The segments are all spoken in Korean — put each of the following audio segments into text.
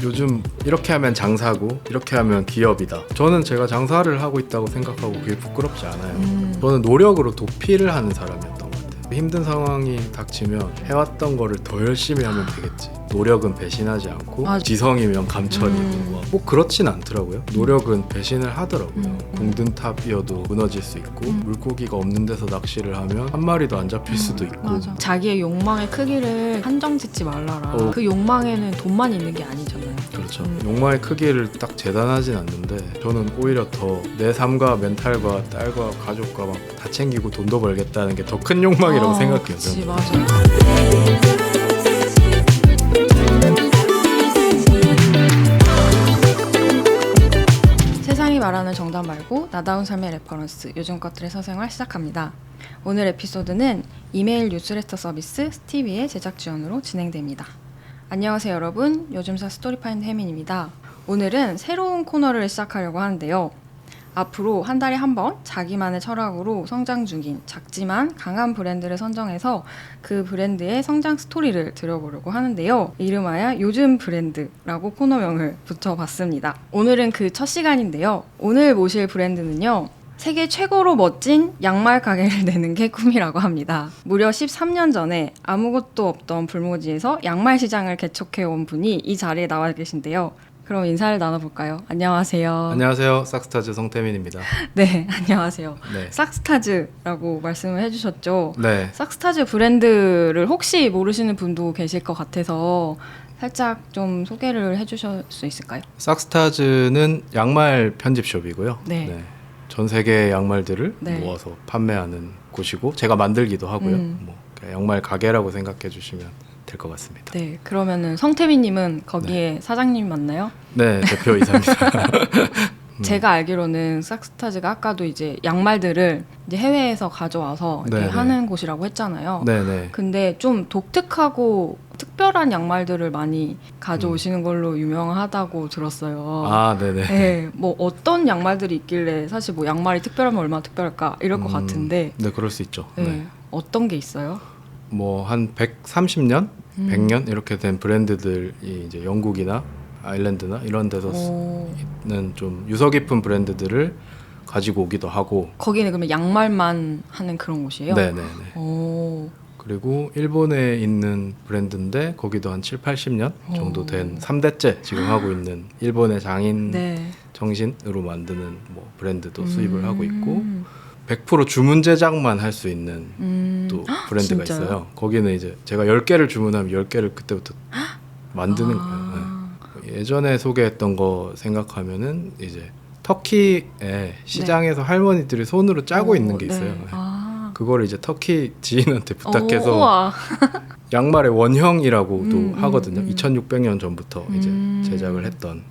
요즘 이렇게 하면 장사고 이렇게 하면 기업이다. 저는 제가 장사를 하고 있다고 생각하고 그게 부끄럽지 않아요. 저는 노력으로 도피를 하는 사람이었던 것 같아요. 힘든 상황이 닥치면 해왔던 거를 더 열심히 하면 되겠지. 노력은 배신하지 않고 맞아. 지성이면 감천이고 꼭 그렇진 않더라고요. 노력은 배신을 하더라고요. 공든 탑이어도 무너질 수 있고 물고기가 없는 데서 낚시를 하면 한 마리도 안 잡힐 수도 있고. 맞아. 자기의 욕망의 크기를 한정 짓지 말라라. 그 욕망에는 돈만 있는 게 아니잖아요. 그렇죠. 욕망의 크기를 딱 재단하진 않는데 저는 오히려 더 내 삶과 멘탈과 딸과 가족과 막 다 챙기고 돈도 벌겠다는 게 더 큰 욕망이라고 생각해요. 그치, 저는. 맞아. 세상이 말하는 정답 말고 나다운 삶의 레퍼런스, 요즘 것들의 사생활 시작합니다. 오늘 에피소드는 이메일 뉴스레터 서비스 스티비의 제작 지원으로 진행됩니다. 안녕하세요 여러분, 요즘사 스토리파인드 혜민입니다. 오늘은 새로운 코너를 시작하려고 하는데요. 앞으로 한 달에 한 번 자기만의 철학으로 성장 중인 작지만 강한 브랜드를 선정해서 그 브랜드의 성장 스토리를 들어보려고 하는데요. 이름하여 요즘 브랜드라고 코너명을 붙여봤습니다. 오늘은 그 첫 시간인데요. 오늘 모실 브랜드는요. 세계 최고로 멋진 양말 가게를 내는 게 꿈이라고 합니다. 무려 13년 전에 아무것도 없던 불모지에서 양말 시장을 개척해온 분이 이 자리에 나와 계신데요. 그럼 인사를 나눠볼까요? 안녕하세요. 안녕하세요. 싹스타즈 성태민입니다. 네, 안녕하세요. 네. 싹스타즈라고 말씀을 해주셨죠. 네. 싹스타즈 브랜드를 혹시 모르시는 분도 계실 것 같아서 살짝 좀 소개를 해주실 수 있을까요? 싹스타즈는 양말 편집숍이고요. 네. 전 세계의 양말들을 네. 모아서 판매하는 곳이고 제가 만들기도 하고요. 뭐 양말 가게라고 생각해 주시면 될 것 같습니다. 네, 그러면은 성태민님은 거기에 사장님 맞나요? 네, 대표이사입니다. 제가 알기로는 싹스타즈가 아까도 이제 양말들을 이제 해외에서 가져와서 이렇게 네네. 하는 곳이라고 했잖아요. 네네. 근데 좀 독특하고 특별한 양말들을 많이 가져오시는 걸로 유명하다고 들었어요. 아, 네네. 네, 뭐 어떤 양말들이 있길래 사실 뭐 양말이 특별하면 얼마나 특별할까 이럴 것 같은데 네, 그럴 수 있죠. 네. 네. 어떤 게 있어요? 뭐 한 130년, 100년 이렇게 된 브랜드들이 이제 영국이나 아일랜드나 이런 데서 는 좀 유서 깊은 브랜드들을 가지고 오기도 하고. 거기는 그러면 양말만 하는 그런 곳이에요? 네네네. 오. 그리고 일본에 있는 브랜드인데 거기도 한 7, 80년 정도 된 3대째 지금 하고 있는 일본의 장인 네. 정신으로 만드는 뭐 브랜드도 수입을 하고 있고 100% 주문 제작만 할 수 있는 또 브랜드가 진짜요? 있어요. 거기는 이제 제가 10개를 주문하면 10개를 그때부터 만드는 거예요. 네. 예전에 소개했던 거 생각하면은 이제 터키의 시장에서 할머니들이 손으로 짜고 있는 게 있어요. 네. 아. 그거를 이제 터키 지인한테 부탁해서 우와. 양말의 원형이라고도 하거든요. 2600년 전부터 이제 제작을 했던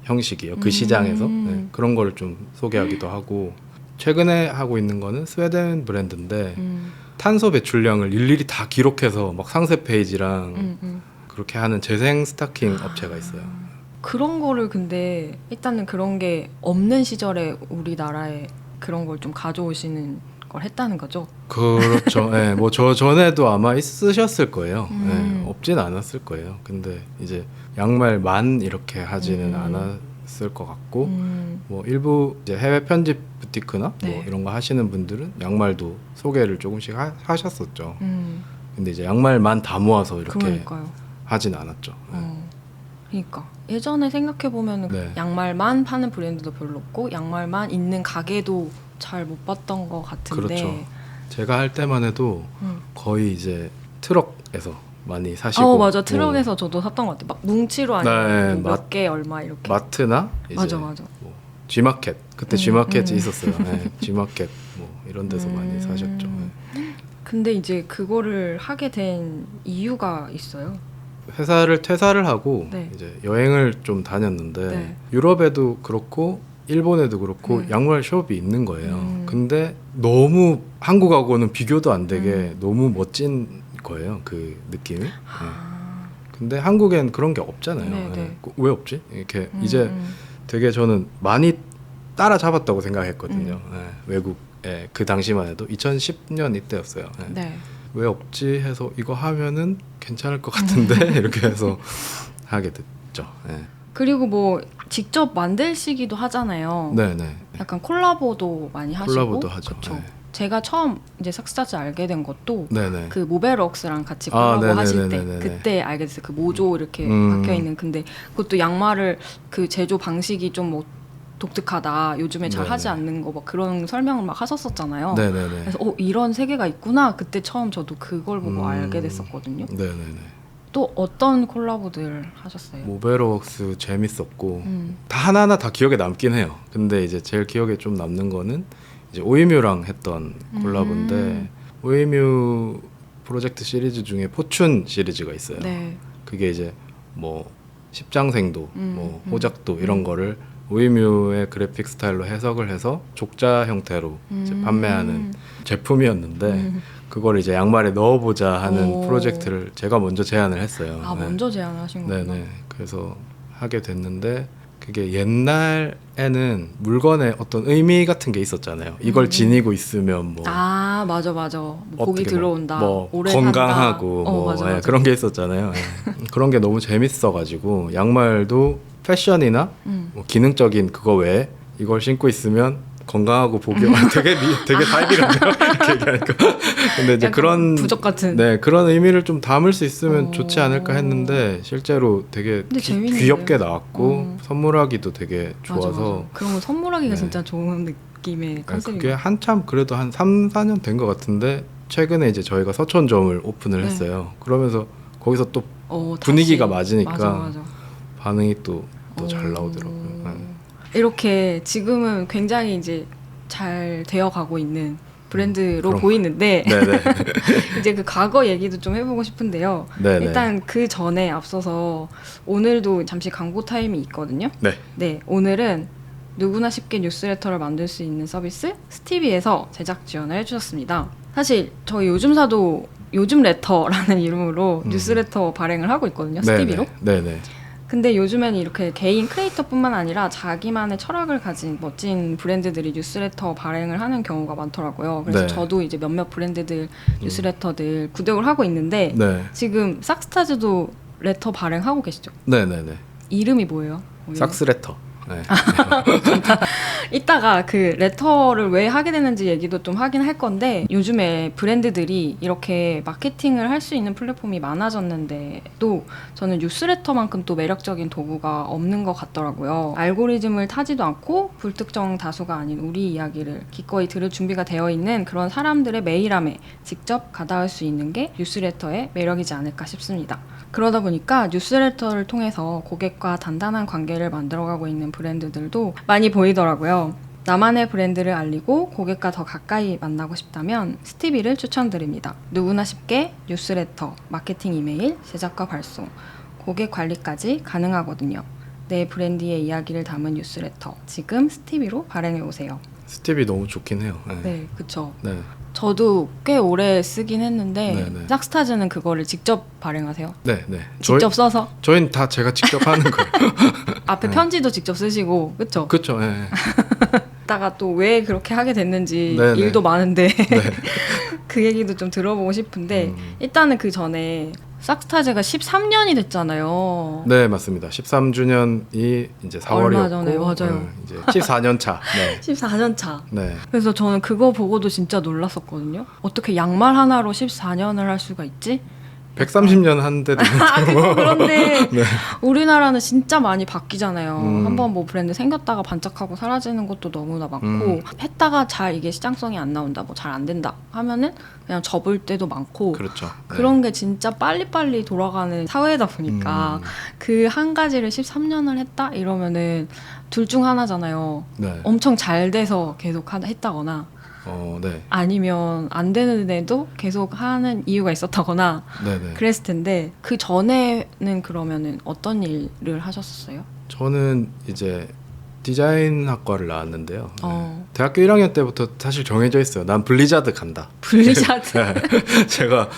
형식이에요. 그 시장에서. 네, 그런 걸 좀 소개하기도 하고, 최근에 하고 있는 거는 스웨덴 브랜드인데 탄소 배출량을 일일이 다 기록해서 막 상세 페이지랑 그렇게 하는 재생 스타킹 업체가 있어요. 그런 거를 근데 일단은 그런 게 없는 시절에 우리나라에 그런 걸 좀 가져오시는 걸 했다는 거죠? 그렇죠. 네, 뭐 저 전에도 아마 있으셨을 거예요. 네, 없진 않았을 거예요. 근데 이제 양말만 이렇게 하지는 않았을 것 같고, 뭐 일부 이제 해외 편집 부티크나 네. 뭐 이런 거 하시는 분들은 양말도 소개를 조금씩 하셨었죠. 근데 이제 양말만 다 모아서 이렇게 그러니까요. 하진 않았죠. 네. 그러니까 예전에 생각해 보면은 네. 양말만 파는 브랜드도 별로 없고 양말만 있는 가게도 잘 못 봤던 것 같은데. 그렇죠. 제가 할 때만 해도 거의 이제 트럭에서 많이 사시고. 맞아. 트럭에서 저도 샀던 것 같아요. 막 뭉치로 아니면 네, 뭐 몇 개 얼마 이렇게. 마트나 이제 맞아. 뭐 G마켓, 그때 G마켓이 있었어요. 네, G마켓 뭐 이런 데서 많이 사셨죠. 네. 근데 이제 그거를 하게 된 이유가 있어요. 회사를 퇴사를 하고 네. 이제 여행을 좀 다녔는데 네. 유럽에도 그렇고 일본에도 그렇고 양말 숍이 있는 거예요. 근데 너무 한국하고는 비교도 안 되게 너무 멋진 거예요. 그 느낌이. 네. 근데 한국엔 그런 게 없잖아요. 네, 네. 네. 왜 없지? 이렇게 이제 되게 저는 많이 따라잡았다고 생각했거든요. 네. 외국에 그 당시만 해도 2010년 이때였어요. 네. 네. 왜 없지 해서 이거 하면은 괜찮을 것 같은데 이렇게 해서 하게 있죠. 네. 그리고 뭐 직접 만들시기도 하잖아요. 네네. 약간 콜라보도 많이 하시고. 콜라보도 하죠. 그쵸. 네. 제가 처음 이제 삭스타즈 알게 된 것도 네네. 그 모베럭스랑 같이 아, 콜라보 하실 때 네네네네네. 그때 알게 됐어요. 그 모조 이렇게 음. 박혀 있는. 근데 그것도 양말을 그 제조 방식이 좀 뭐 독특하다. 요즘에 잘 네네. 하지 않는 거 막 그런 설명을 막 하셨었잖아요. 네네네. 그래서 이런 세계가 있구나. 그때 처음 저도 그걸 보고 알게 됐었거든요. 네네네. 또 어떤 콜라보들 하셨어요? 모베로웍스 재밌었고 음. 다 하나하나 다 기억에 남긴 해요. 근데 이제 제일 기억에 좀 남는 거는 이제 오이뮤랑 했던 콜라보인데 오이뮤 프로젝트 시리즈 중에 포춘 시리즈가 있어요. 네. 그게 이제 뭐 십장생도, 뭐 호작도 이런 음. 거를 오이뮤의 그래픽 스타일로 해석을 해서 족자 형태로 이제 판매하는 제품이었는데 그걸 이제 양말에 넣어보자 하는 오. 프로젝트를 제가 먼저 제안을 했어요. 아, 네. 먼저 제안하신 거구나. 네네. 그래서 하게 됐는데 그게 옛날에는 물건에 어떤 의미 같은 게 있었잖아요. 이걸 지니고 있으면 뭐 아, 맞아. 뭐 복이 어떻게 들어온다. 뭐 오래 건강하고 산다. 뭐 맞아. 그런 게 있었잖아요. 예. 그런 게 너무 재밌어가지고 양말도 패션이나 뭐 기능적인 그거 외에 이걸 신고 있으면 건강하고 복이 되게 타입이라네요. 이렇게 얘기하니까. 근데 이제 약간 그런 부적 같은. 네 그런 의미를 좀 담을 수 있으면 좋지 않을까 했는데 실제로 되게 근데 재밌는데요? 귀엽게 나왔고 선물하기도 되게 좋아서 맞아. 그런 거 선물하기가 네. 진짜 좋은 느낌의 네, 컨셉인 그게 것 한참 그래도 한 3, 4년 된 것 같은데 최근에 이제 저희가 서촌점을 오픈을 네. 했어요. 그러면서 거기서 또 같아요. 분위기가 다시. 맞으니까 맞아. 반응이 또 잘 나오더라고요. 네. 이렇게 지금은 굉장히 이제 잘 되어가고 있는 브랜드로 그럼. 보이는데 네네. 이제 그 과거 얘기도 좀 해보고 싶은데요. 네네. 일단 그 전에 앞서서 오늘도 잠시 광고 타임이 있거든요. 네. 네, 오늘은 누구나 쉽게 뉴스레터를 만들 수 있는 서비스 스티비에서 제작 지원을 해주셨습니다. 사실 저희 요즘사도 요즘 레터라는 이름으로 뉴스레터 발행을 하고 있거든요. 스티비로. 네네. 근데 요즘에는 이렇게 개인 크리에이터뿐만 아니라 자기만의 철학을 가진 멋진 브랜드들이 뉴스레터 발행을 하는 경우가 많더라고요. 그래서 네. 저도 이제 몇몇 브랜드들 뉴스레터들 구독을 하고 있는데 네. 지금 삭스타즈도 레터 발행하고 계시죠? 네네네. 이름이 뭐예요? 삭스레터. 네. 이따가 그 레터를 왜 하게 되는지 얘기도 좀 하긴 할 건데 요즘에 브랜드들이 이렇게 마케팅을 할 수 있는 플랫폼이 많아졌는데 또 저는 뉴스레터만큼 또 매력적인 도구가 없는 것 같더라고요. 알고리즘을 타지도 않고 불특정 다수가 아닌 우리 이야기를 기꺼이 들을 준비가 되어 있는 그런 사람들의 메일함에 직접 가닿을 수 있는 게 뉴스레터의 매력이지 않을까 싶습니다. 그러다 보니까 뉴스레터를 통해서 고객과 단단한 관계를 만들어가고 있는 브랜드들도 많이 보이더라고요. 나만의 브랜드를 알리고 고객과 더 가까이 만나고 싶다면 스티비를 추천드립니다. 누구나 쉽게 뉴스레터, 마케팅 이메일, 제작과 발송, 고객 관리까지 가능하거든요. 내 브랜드의 이야기를 담은 뉴스레터, 지금 스티비로 발행해오세요. 스티비 너무 좋긴 해요. 네. 네, 그쵸. 네. 저도 꽤 오래 쓰긴 했는데 네네. 삭스타즈는 그거를 직접 발행하세요? 네. 직접 써서? 저희는 다 제가 직접 하는 거예요. 앞에 편지도 직접 쓰시고 그쵸? 그렇죠. 네. 이따가 또 왜 그렇게 하게 됐는지 네네. 일도 많은데 네. 그 얘기도 좀 들어보고 싶은데 일단은 그 전에 삭스타즈가 13년이 됐잖아요. 네, 맞습니다. 13주년이 이제 4월이었고 얼마 전에, 맞아요. 이제 14년 차. 네. 14년 차. 네. 그래서 저는 그거 보고도 진짜 놀랐었거든요. 어떻게 양말 하나로 14년을 할 수가 있지? 130년 한 데도 그건 그런데 네. 우리나라는 진짜 많이 바뀌잖아요. 음. 한번 뭐 브랜드 생겼다가 반짝하고 사라지는 것도 너무나 많고 했다가 잘 이게 시장성이 안 나온다, 뭐 잘 안 된다 하면은 그냥 접을 때도 많고 그렇죠. 네. 그런 게 진짜 빨리빨리 돌아가는 사회다 보니까 그 한 가지를 13년을 했다 이러면은 둘 중 하나잖아요. 네. 엄청 잘 돼서 계속 했다거나 네. 아니면 안 되는데도 계속 하는 이유가 있었다거나 네네. 그랬을 텐데 그 전에는 그러면은 어떤 일을 하셨었어요? 저는 이제 디자인 학과를 나왔는데요. 네. 어. 대학교 1학년 때부터 사실 정해져 있어요. 난 블리자드 간다. 블리자드 네. 제가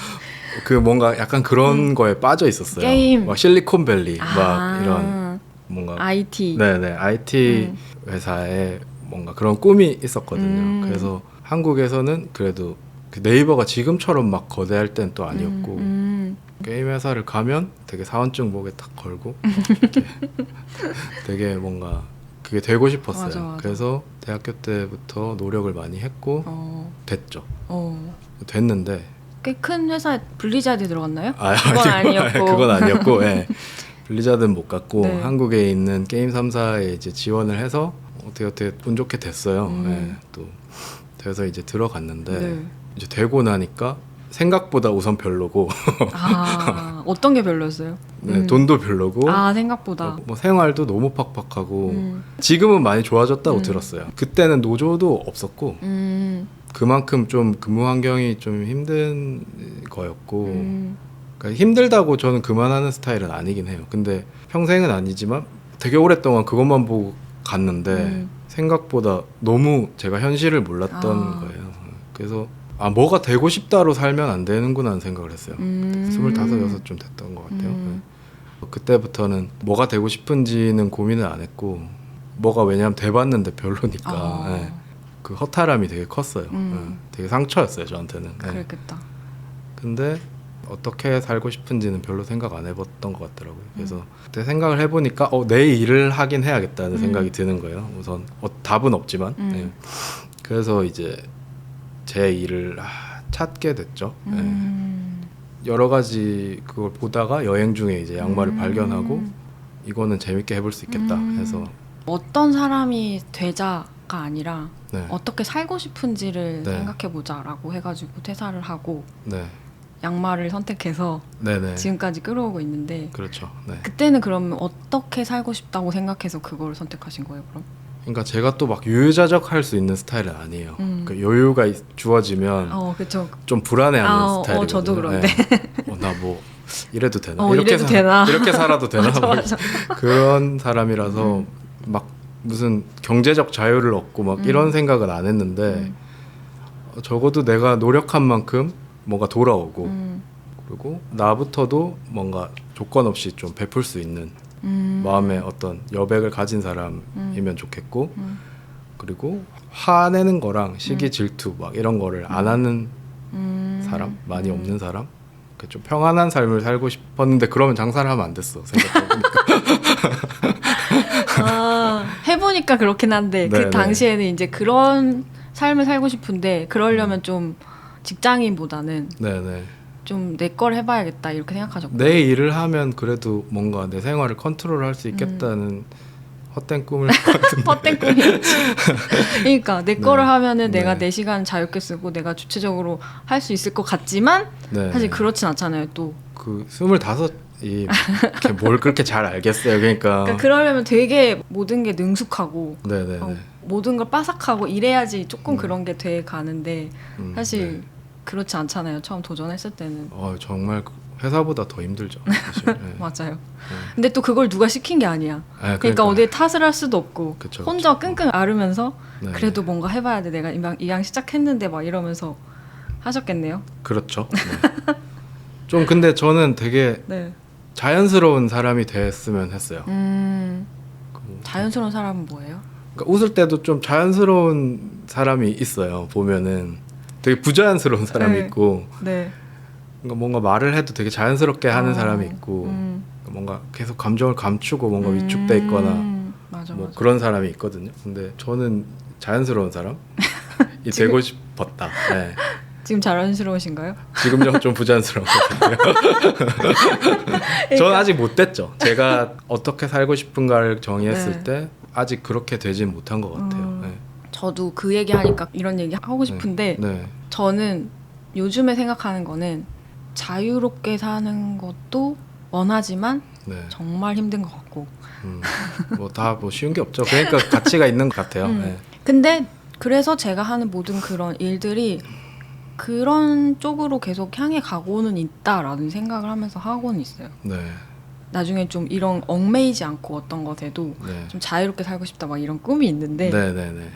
그 뭔가 약간 그런 거에 빠져 있었어요. 게임. 막 실리콘밸리 막 이런 뭔가 IT 네네 IT 회사에 뭔가 그런 꿈이 있었거든요. 그래서 한국에서는 그래도 그 네이버가 지금처럼 막 거대할 땐 또 아니었고 게임 회사를 가면 되게 사원증 목에 딱 걸고 이렇게 되게 뭔가 그게 되고 싶었어요. 맞아, 맞아. 그래서 대학교 때부터 노력을 많이 했고 됐죠. 됐는데 꽤 큰 회사에 블리자드 들어갔나요? 그건 아니었고. 그건 아니었고 예. 블리자드는 못 갔고 네. 한국에 있는 게임 3사에 이제 지원을 해서 어떻게 운 좋게 됐어요. 예. 또 돼서 이제 들어갔는데 네. 이제 되고 나니까 생각보다 우선 별로고 어떤 게 별로였어요? 네, 돈도 별로고 생각보다. 뭐 생활도 너무 팍팍하고 지금은 많이 좋아졌다고 들었어요. 그때는 노조도 없었고 그만큼 좀 근무 환경이 좀 힘든 거였고 그러니까 힘들다고 저는 그만하는 스타일은 아니긴 해요. 근데 평생은 아니지만 되게 오랫동안 그것만 보고 갔는데 생각보다 너무 제가 현실을 몰랐던 거예요. 그래서 뭐가 되고 싶다로 살면 안 되는구나 하는 생각을 했어요. 25, 6좀 됐던 것 같아요. 네. 그때부터는 뭐가 되고 싶은지는 고민을 안 했고 뭐가 왜냐하면 돼봤는데 별로니까 네. 그 허탈함이 되게 컸어요. 네. 되게 상처였어요 저한테는. 네. 그랬겠다. 근데 어떻게 살고 싶은지는 별로 생각 안 해봤던 것 같더라고요. 그래서 그때 생각을 해보니까 내 일을 하긴 해야겠다는 생각이 드는 거예요. 우선 답은 없지만 네. 그래서 이제 제 일을 찾게 됐죠. 네. 여러 가지 그걸 보다가 여행 중에 이제 양말을 발견하고 이거는 재밌게 해볼 수 있겠다 해서 어떤 사람이 되자가 아니라 네. 어떻게 살고 싶은지를 네. 생각해보자라고 해가지고 퇴사를 하고 네. 양말을 선택해서 네네. 지금까지 끌어오고 있는데 그렇죠. 네. 그때는 그러면 어떻게 살고 싶다고 생각해서 그걸 선택하신 거예요 그럼? 그러니까 제가 또 막 유유자적할 수 있는 스타일은 아니에요. 그러니까 여유가 주어지면 그렇죠. 좀 불안해하는 스타일이거든요. 저도 그런데. 나 뭐 이래도 되나? 이래도 되나? 이렇게 살아도 되나? 맞아. 그런 사람이라서 막 무슨 경제적 자유를 얻고 막 이런 생각은 안 했는데 적어도 내가 노력한 만큼 뭔가 돌아오고 그리고 나부터도 뭔가 조건 없이 좀 베풀 수 있는 마음에 어떤 여백을 가진 사람이면 좋겠고 그리고 화내는 거랑 시기 질투 막 이런 거를 안 하는 사람 많이 없는 사람 좀 평안한 삶을 살고 싶었는데 그러면 장사를 하면 안 됐어 생각해보니까. 해보니까 그렇긴 한데 네네. 그 당시에는 이제 그런 삶을 살고 싶은데 그러려면 좀 직장인보다는 네네. 좀 내 걸 해봐야겠다 이렇게 생각하셨고 내 일을 하면 그래도 뭔가 내 생활을 컨트롤할 수 있겠다는 헛된 꿈을 헛된 꿈이었지. 그러니까 내 거를 하면은 네. 내가 내 시간 자유롭게 쓰고 내가 주체적으로 할 수 있을 것 같지만 네. 사실 그렇진 않잖아요 또. 그 25이 이렇게 뭘 그렇게 잘 알겠어요. 그러니까 그러려면 되게 모든 게 능숙하고 네네네. 모든 걸 빠삭하고 이래야지 조금 그런 게 돼 가는데 사실 네. 그렇지 않잖아요. 처음 도전했을 때는. 정말 회사보다 더 힘들죠. 사실. 네. 맞아요. 근데 또 그걸 누가 시킨 게 아니야. 네, 그러니까 어디에 tas을 할 수도 없고 그쵸, 혼자 그쵸. 끙끙 앓으면서 네. 그래도 뭔가 해봐야 돼. 내가 이왕 시작했는데 막 이러면서 하셨겠네요. 그렇죠. 네. 좀 근데 저는 되게 네. 자연스러운 사람이 됐으면 했어요. 자연스러운 사람은 뭐예요? 그러니까 웃을 때도 좀 자연스러운 사람이 있어요. 보면은 되게 부자연스러운 사람이 네. 있고 네. 그러니까 뭔가 말을 해도 되게 자연스럽게 하는 사람이 있고 뭔가 계속 감정을 감추고 뭔가 위축돼 있거나 맞아, 뭐 맞아. 그런 사람이 있거든요. 근데 저는 자연스러운 사람이 되고 싶었다. 네. 지금 자연스러우신가요? 지금요 좀 부자연스러운 것 같아요. 저는 아직 못 됐죠. 제가 어떻게 살고 싶은가를 정의했을 네. 때 아직 그렇게 되진 못한 것 같아요. 네. 저도 그 얘기 하니까 이런 얘기 하고 싶은데 네. 저는 요즘에 생각하는 거는 자유롭게 사는 것도 원하지만 네. 정말 힘든 것 같고 뭐 다 뭐 쉬운 게 없죠. 그러니까 가치가 있는 것 같아요. 네. 근데 그래서 제가 하는 모든 그런 일들이 그런 쪽으로 계속 향해 가고는 있다라는 생각을 하면서 하고는 있어요. 네. 나중에 좀 이런 얽매이지 않고 어떤 것에도 네. 좀 자유롭게 살고 싶다 막 이런 꿈이 있는데 네네네.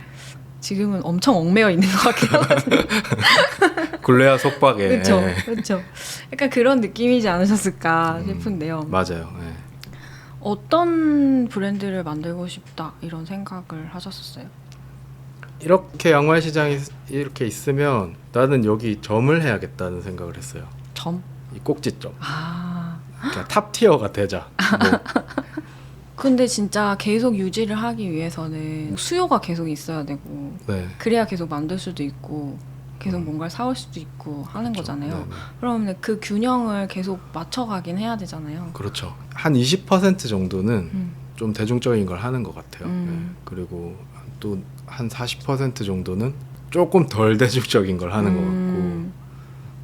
지금은 엄청 얽매여 있는 것 같긴 하거든요. 굴레와 속박에. 그렇죠, 네. 그렇죠. 약간 그런 느낌이지 않으셨을까 싶은데요. 맞아요. 네. 어떤 브랜드를 만들고 싶다 이런 생각을 하셨었어요? 이렇게 양말 시장이 이렇게 있으면 나는 여기 점을 해야겠다는 생각을 했어요. 점? 이 꼭지점. 아 그냥 탑 티어가 되자. 뭐, 근데 진짜 계속 유지를 하기 위해서는 수요가 계속 있어야 되고 네. 그래야 계속 만들 수도 있고 계속 뭔가를 사올 수도 있고 하는 거잖아요. 네, 네. 그러면 그 균형을 계속 맞춰가긴 해야 되잖아요. 그렇죠. 한 20% 정도는 음. 좀 대중적인 걸 하는 것 같아요. 음. 네. 그리고 또 한 40% 정도는 조금 덜 대중적인 걸 하는 것 같고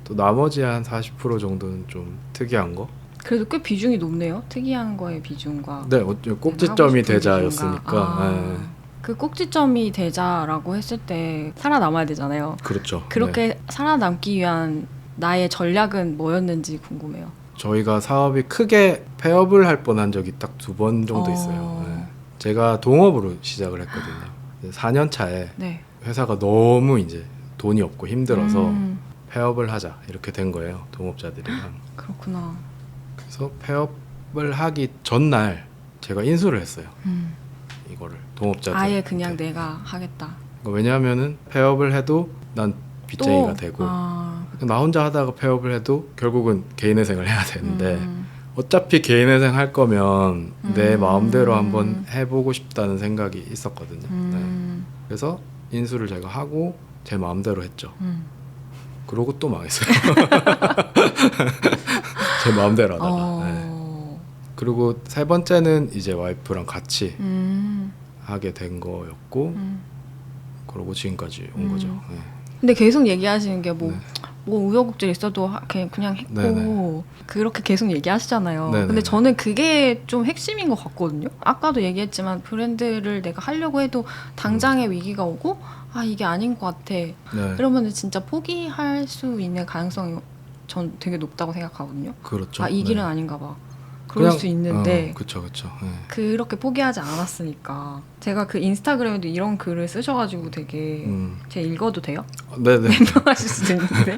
또 나머지 한 40% 정도는 좀 특이한 거. 그래도 꽤 비중이 높네요. 특이한 거의 비중과 네, 하고 꼭지점이 싶은 되자였으니까. 비중과. 네. 그 꼭지점이 되자라고 했을 때 살아남아야 되잖아요. 그렇죠. 그렇게 네. 살아남기 위한 나의 전략은 뭐였는지 궁금해요. 저희가 사업이 크게 폐업을 할 뻔한 적이 딱 2번 정도 있어요. 네. 제가 동업으로 시작을 했거든요. 4년 차에 네. 회사가 너무 이제 돈이 없고 힘들어서 음, 폐업을 하자 이렇게 된 거예요. 동업자들이랑. 그렇구나. 그래서 폐업을 하기 전날 제가 인수를 했어요. 이거를 동업자들. 아예 그냥 내가 하겠다. 왜냐하면은 폐업을 해도 난 빚쟁이가 또, 되고 아, 나 혼자 하다가 폐업을 해도 결국은 개인회생을 해야 되는데 음, 어차피 개인회생 할 거면 내 음. 마음대로 한번 해보고 싶다는 생각이 있었거든요. 네. 음, 그래서 인수를 제가 하고 제 마음대로 했죠. 그러고 또 망했어요. 제 마음대로 하다가. 네. 어, 그리고 3번째는 이제 와이프랑 같이 음, 하게 된 거였고 음. 그러고 지금까지 온 거죠. 네. 근데 계속 얘기하시는 게 뭐 네. 뭐 우여곡절 있어도 그냥 했고 네네. 그렇게 계속 얘기하시잖아요. 네네네. 근데 저는 그게 좀 핵심인 것 같거든요. 아까도 얘기했지만 브랜드를 내가 하려고 해도 당장의 위기가 오고 아 이게 아닌 것 같아. 네. 그러면 진짜 포기할 수 있는 가능성이 전 되게 높다고 생각하거든요. 그렇죠. 아 이 길은 네. 아닌가 봐. 그럴 수 있는데 그렇죠. 네. 그렇게 포기하지 않았으니까 제가 그 인스타그램에도 이런 글을 쓰셔가지고 되게 제가 읽어도 돼요? 네네. 하실 수도 있는데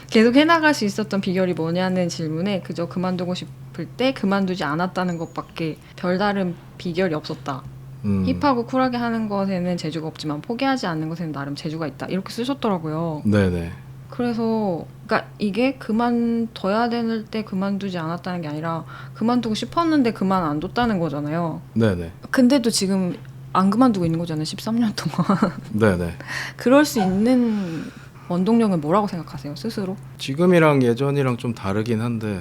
계속 해나갈 수 있었던 비결이 뭐냐는 질문에 그저 그만두고 싶을 때 그만두지 않았다는 것밖에 별다른 비결이 없었다. 힙하고 쿨하게 하는 것에는 재주가 없지만 포기하지 않는 것에는 나름 재주가 있다. 이렇게 쓰셨더라고요. 네네. 그래서 그러니까 이게 그만둬야 될 때 그만두지 않았다는 게 아니라 그만두고 싶었는데 그만 안 뒀다는 거잖아요. 네네. 근데도 지금 안 그만두고 있는 거잖아요. 13년 동안. 네네. 그럴 수 있는 원동력은 뭐라고 생각하세요? 스스로? 지금이랑 예전이랑 좀 다르긴 한데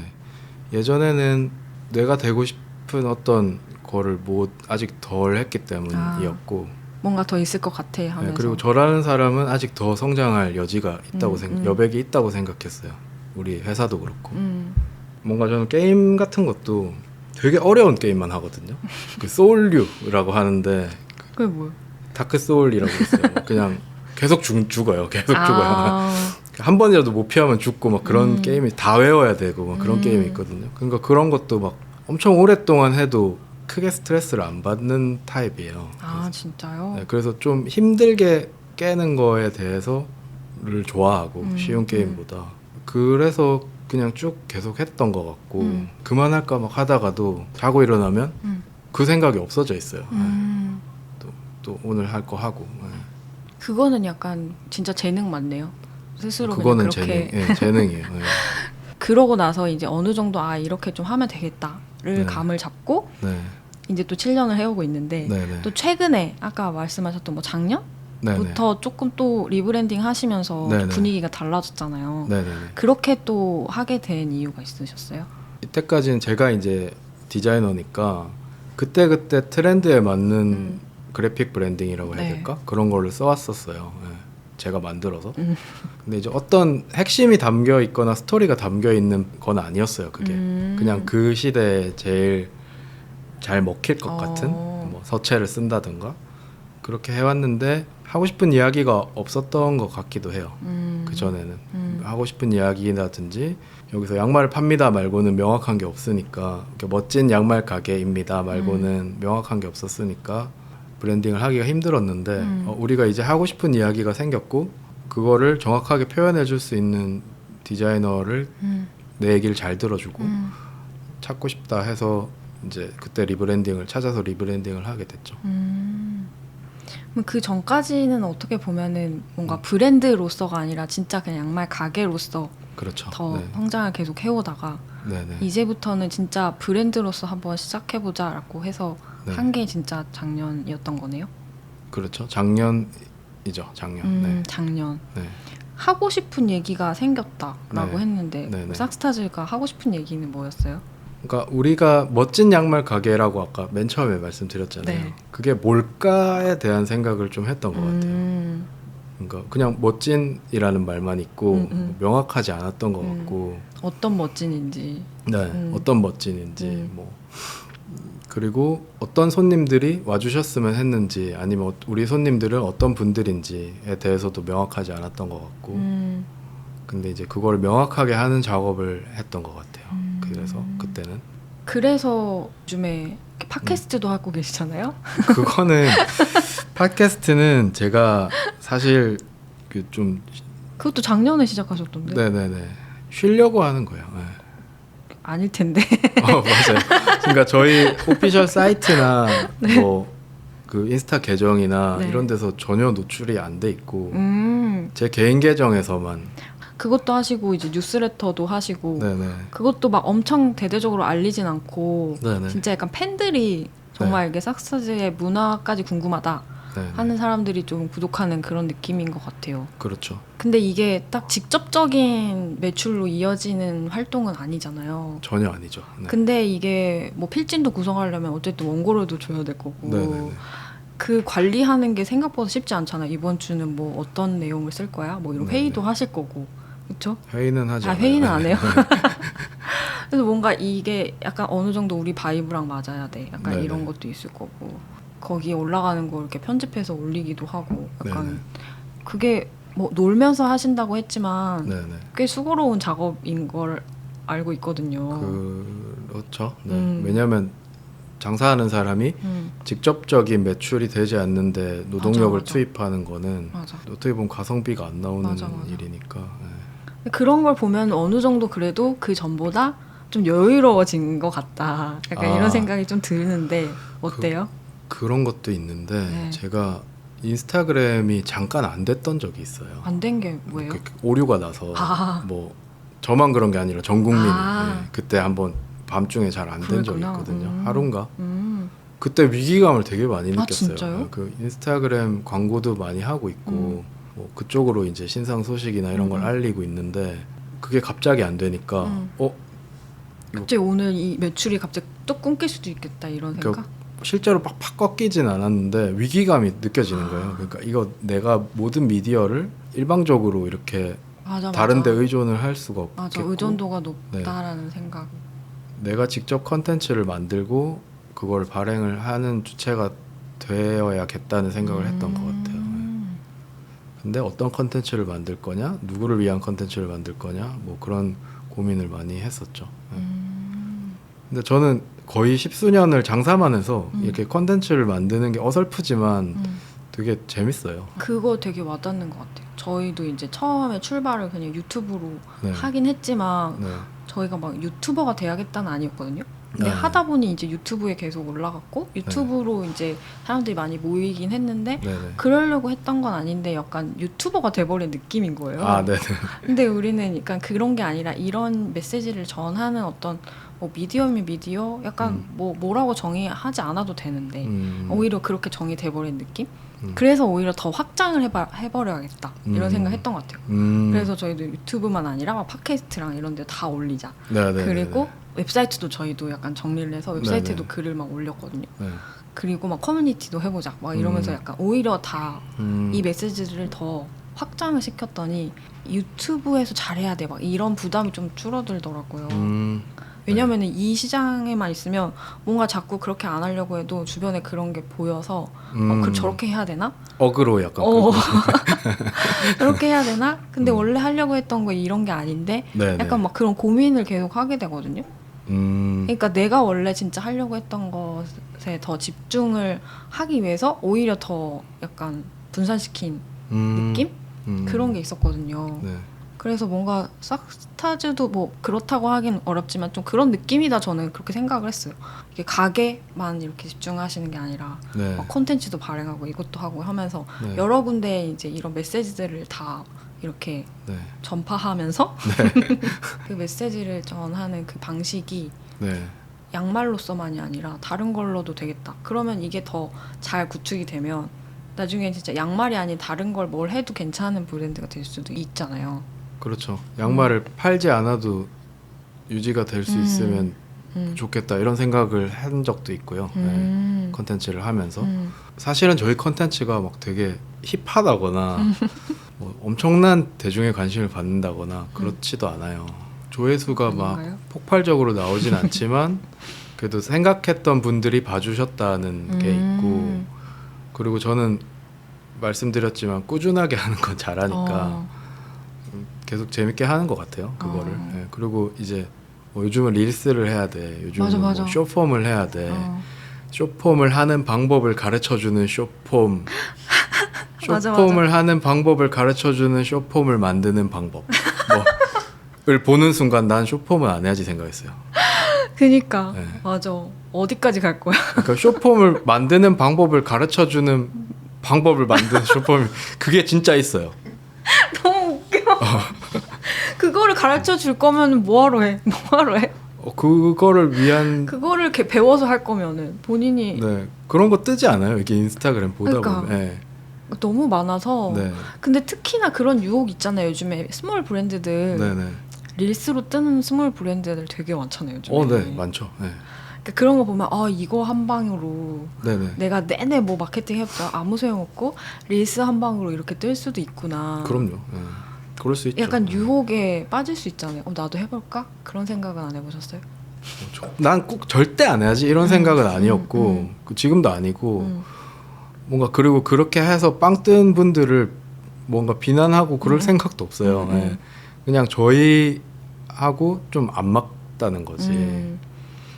예전에는 내가 되고 싶은 어떤 거를 뭐 아직 덜 했기 때문이었고 뭔가 더 있을 것 같아 하면서. 네, 그리고 저라는 사람은 아직 더 성장할 여지가 있다고 여백이 있다고 생각했어요. 우리 회사도 그렇고 뭔가 저는 게임 같은 것도 되게 어려운 게임만 하거든요. 그 소울류라고 하는데 그게 뭐예요? 다크 소울이라고 있어요. 그냥 계속 죽어요. 계속 죽어요. 아, 한 번이라도 못 피하면 죽고 막 그런 게임이 다 외워야 되고 막 그런 게임이 있거든요. 그러니까 그런 것도 막 엄청 오랫동안 해도 크게 스트레스를 안 받는 타입이에요. 아 진짜요? 네, 그래서 좀 힘들게 깨는 거에 대해서를 좋아하고 쉬운 게임보다 그래서 그냥 쭉 계속 했던 것 같고 그만할까 막 하다가도 자고 일어나면 그 생각이 없어져 있어요. 또 오늘 할 거 하고. 네. 그거는 약간 진짜 재능 맞네요. 스스로 그거는 그냥 그렇게 재능이에요. 네. 그러고 나서 이제 어느 정도 아 이렇게 좀 하면 되겠다를 네. 감을 잡고 네. 이제 또 7년을 해오고 있는데 네네. 또 최근에 아까 말씀하셨던 뭐 작년부터 네네. 조금 또 리브랜딩 하시면서 네네. 분위기가 달라졌잖아요. 네네네. 그렇게 또 하게 된 이유가 있으셨어요? 이때까지는 제가 이제 디자이너니까 그때그때 트렌드에 맞는 그래픽 브랜딩이라고 해야 네. 될까? 그런 거를 써왔었어요. 네. 제가 만들어서. 근데 이제 어떤 핵심이 담겨 있거나 스토리가 담겨 있는 건 아니었어요. 그게 그냥 그 시대에 제일 잘 먹힐 것 같은 뭐 서체를 쓴다든가 그렇게 해왔는데 하고 싶은 이야기가 없었던 것 같기도 해요. 그 전에는 하고 싶은 이야기라든지 여기서 양말을 팝니다 말고는 명확한 게 없으니까 멋진 양말 가게입니다 말고는 명확한 게 없었으니까 브랜딩을 하기가 힘들었는데 우리가 이제 하고 싶은 이야기가 생겼고 그거를 정확하게 표현해 줄 수 있는 디자이너를 내 얘기를 잘 들어주고 찾고 싶다 해서 이제 그때 리브랜딩을 찾아서 리브랜딩을 하게 됐죠. 그 전까지는 어떻게 보면은 뭔가 브랜드로서가 아니라 진짜 그냥 양말 가게로서 그렇죠. 더 네. 성장을 계속 해오다가 네네. 이제부터는 진짜 브랜드로서 한번 시작해보자라고 해서 네. 한 게 진짜 작년이었던 거네요. 그렇죠. 작년이죠. 작년. 네. 작년. 네. 하고 싶은 얘기가 생겼다라고 네. 했는데 네네. 싹스타즈가 하고 싶은 얘기는 뭐였어요? 그러니까 우리가 멋진 양말 가게라고 아까 맨 처음에 말씀드렸잖아요. 네. 그게 뭘까에 대한 생각을 좀 했던 것 같아요. 음, 그러니까 그냥 멋진이라는 말만 있고 명확하지 않았던 것 같고 어떤 멋진인지. 네, 어떤 멋진인지 음. 그리고 어떤 손님들이 와주셨으면 했는지 아니면 우리 손님들은 어떤 분들인지에 대해서도 명확하지 않았던 것 같고 근데 이제 그걸 명확하게 하는 작업을 했던 것 같아요. 그래서 그때는 그래서 요즘에 팟캐스트도 하고 계시잖아요. 그거는 팟캐스트는 제가 사실 그 좀 그것도 작년에 시작하셨던데. 네네네 쉬려고 하는 거예요. 네. 아닐 텐데. 맞아요. 그러니까 저희 오피셜 사이트나 뭐 그 인스타 계정이나 네. 이런 데서 전혀 노출이 안 돼 있고 제 개인 계정에서만 그것도 하시고 이제 뉴스레터도 하시고 네네. 그것도 막 엄청 대대적으로 알리진 않고 네네. 진짜 약간 팬들이 정말 이게 싹스타즈의 문화까지 궁금하다 네네. 하는 사람들이 좀 구독하는 그런 느낌인 것 같아요. 그렇죠. 근데 이게 딱 직접적인 매출로 이어지는 활동은 아니잖아요. 전혀 아니죠. 네. 근데 이게 뭐 필진도 구성하려면 어쨌든 원고료도 줘야 될 거고 네네네. 그 관리하는 게 생각보다 쉽지 않잖아요. 이번 주는 뭐 어떤 내용을 쓸 거야? 뭐 이런 네네. 회의도 하실 거고 그렇죠? 회의는 하지 않아요. 회의는 안 네. 해요. 그래서 뭔가 이게 약간 어느 정도 우리 바이브랑 맞아야 돼. 약간 네네. 이런 것도 있을 거고 거기에 올라가는 거 이렇게 편집해서 올리기도 하고 약간 네네. 그게 뭐 놀면서 하신다고 했지만 네네. 꽤 수고로운 작업인 걸 알고 있거든요. 그렇죠. 네. 음. 왜냐하면 장사하는 사람이 직접적인 매출이 되지 않는데 노동력을 맞아. 투입하는 거는 맞아. 어떻게 보면 가성비가 안 나오는 맞아. 일이니까. 네. 그런 걸 보면 어느 정도 그래도 그 전보다 좀 여유로워진 것 같다. 약간 이런 생각이 좀 드는데 어때요? 그런 것도 있는데 네. 제가 인스타그램이 잠깐 안 됐던 적이 있어요. 안 된 게 뭐예요? 오류가 나서 아. 뭐 저만 그런 게 아니라 전 국민이 아. 네. 그때 한번 밤중에 잘 안 된 적이 그랬구나. 있거든요. 하루인가? 음. 그때 위기감을 되게 많이 아, 느꼈어요. 진짜요? 그 인스타그램 광고도 많이 하고 있고 뭐 그쪽으로 이제 신상 소식이나 이런 걸 알리고 있는데 그게 갑자기 안 되니까 갑자기 오늘 이 매출이 갑자기 뚝 끊길 수도 있겠다 이런 생각? 그러니까 실제로 팍팍 꺾이진 않았는데 위기감이 느껴지는 거예요. 그러니까 이거 내가 모든 미디어를 일방적으로 이렇게 맞아. 다른 데 의존을 할 수가 없겠고 맞아. 의존도가 높다라는 생각. 내가 직접 컨텐츠를 만들고 그걸 발행을 하는 주체가 되어야겠다는 생각을 했던 것 같아요. 근데 어떤 컨텐츠를 만들 거냐, 누구를 위한 컨텐츠를 만들 거냐, 뭐 그런 고민을 많이 했었죠. 근데 저는 거의 십수년을 장사만 해서 이렇게 컨텐츠를 만드는 게 어설프지만 되게 재밌어요. 그거 되게 와닿는 것 같아요. 저희도 이제 처음에 출발을 그냥 유튜브로 네. 하긴 했지만 네. 저희가 막 유튜버가 돼야겠다는 아니었거든요. 근데 네. 하다 보니 이제 유튜브에 계속 올라갔고 유튜브로 이제 사람들이 많이 모이긴 했는데 네네. 그러려고 했던 건 아닌데 약간 유튜버가 돼버린 느낌인 거예요. 아, 네네. 근데 우리는 약간 그런 게 아니라 이런 메시지를 전하는 어떤 뭐 미디어면 미디어 약간 뭐라고 정의하지 않아도 되는데 오히려 그렇게 정의돼버린 느낌? 그래서 오히려 더 확장을 해버려야겠다 이런 생각했던 것 같아요. 그래서 저희도 유튜브만 아니라 막 팟캐스트랑 이런 데 다 올리자. 네네. 그리고 웹사이트도 저희도 약간 정리를 해서 웹사이트에도 네네. 글을 막 올렸거든요. 네. 그리고 막 커뮤니티도 해보자 막 이러면서 약간 오히려 다 이 음. 메시지를 더 확장을 시켰더니 유튜브에서 잘해야 돼 막 이런 부담이 좀 줄어들더라고요. 왜냐면은 이 시장에만 있으면 뭔가 자꾸 그렇게 안 하려고 해도 주변에 그런 게 보여서 저렇게 해야 되나? 어그로 약간 저렇게 해야 되나? 근데 원래 하려고 했던 거 이런 게 아닌데 네네. 약간 막 그런 고민을 계속 하게 되거든요. 그러니까 내가 원래 진짜 하려고 했던 것에 더 집중을 하기 위해서 오히려 더 약간 분산시킨 느낌? 그런 게 있었거든요. 네. 그래서 뭔가 싹스타즈도 뭐 그렇다고 하긴 어렵지만 좀 그런 느낌이다 저는 그렇게 생각을 했어요. 이게 가게만 이렇게 집중하시는 게 아니라 네. 막 콘텐츠도 발행하고 이것도 하고 하면서 네. 여러 군데 이제 이런 메시지들을 다 이렇게 네. 전파하면서 그 메시지를 전하는 그 방식이 네. 양말로서만이 아니라 다른 걸로도 되겠다. 그러면 이게 더 잘 구축이 되면 나중에 진짜 양말이 아닌 다른 걸 뭘 해도 괜찮은 브랜드가 될 수도 있잖아요. 그렇죠. 양말을 팔지 않아도 유지가 될 수 있으면 좋겠다 이런 생각을 한 적도 있고요. 네. 컨텐츠를 하면서 사실은 저희 컨텐츠가 막 되게 힙하다거나 뭐 엄청난 대중의 관심을 받는다거나 그렇지도 않아요. 조회수가 막 아닌가요? 폭발적으로 나오진 않지만 그래도 생각했던 분들이 봐주셨다는 게 있고, 그리고 저는 말씀드렸지만 꾸준하게 하는 건 잘하니까 계속 재밌게 하는 것 같아요. 그거를. 네. 그리고 이제 뭐 요즘은 릴스를 해야 돼. 요즘은 맞아. 뭐 쇼폼을 해야 돼. 쇼폼을 하는 방법을 가르쳐주는 쇼폼. 쇼폼을 하는 방법을 가르쳐주는 쇼폼을 만드는 방법. 를 보는 순간 난 쇼폼은 안 해야지 생각했어요. 그니까 네. 맞아. 어디까지 갈 거야? 그러니까 쇼폼을 만드는 방법을 가르쳐주는 방법을 만드는 쇼폼이 그게 진짜 있어요. 너무 웃겨. 그거를 가르쳐 줄 거면 뭐하러 해? 그거를 위한 그거를 이렇게 배워서 할 거면은 본인이 네 그런 거 뜨지 않아요? 이게 인스타그램 보다 그러니까. 보면. 네. 너무 많아서. 네. 근데 특히나 그런 유혹 있잖아요. 요즘에 스몰 브랜드들 네네. 릴스로 뜨는 스몰 브랜드들 되게 많잖아요. 요즘에. 네 많죠. 네. 그러니까 그런 거 보면 이거 한 방으로 네네. 내가 내내 뭐 마케팅 해봤자 아무 소용없고 릴스 한 방으로 이렇게 뜰 수도 있구나. 그럼요. 네. 그럴 수 있죠. 약간 유혹에 빠질 수 있잖아요. 나도 해볼까? 그런 생각은 안 해보셨어요? 난 꼭 절대 안 해야지 이런 생각은 아니었고 지금도 아니고 뭔가 그리고 그렇게 해서 빵 뜬 분들을 뭔가 비난하고 그럴 생각도 없어요. 네. 그냥 저희하고 좀 안 맞다는 거지.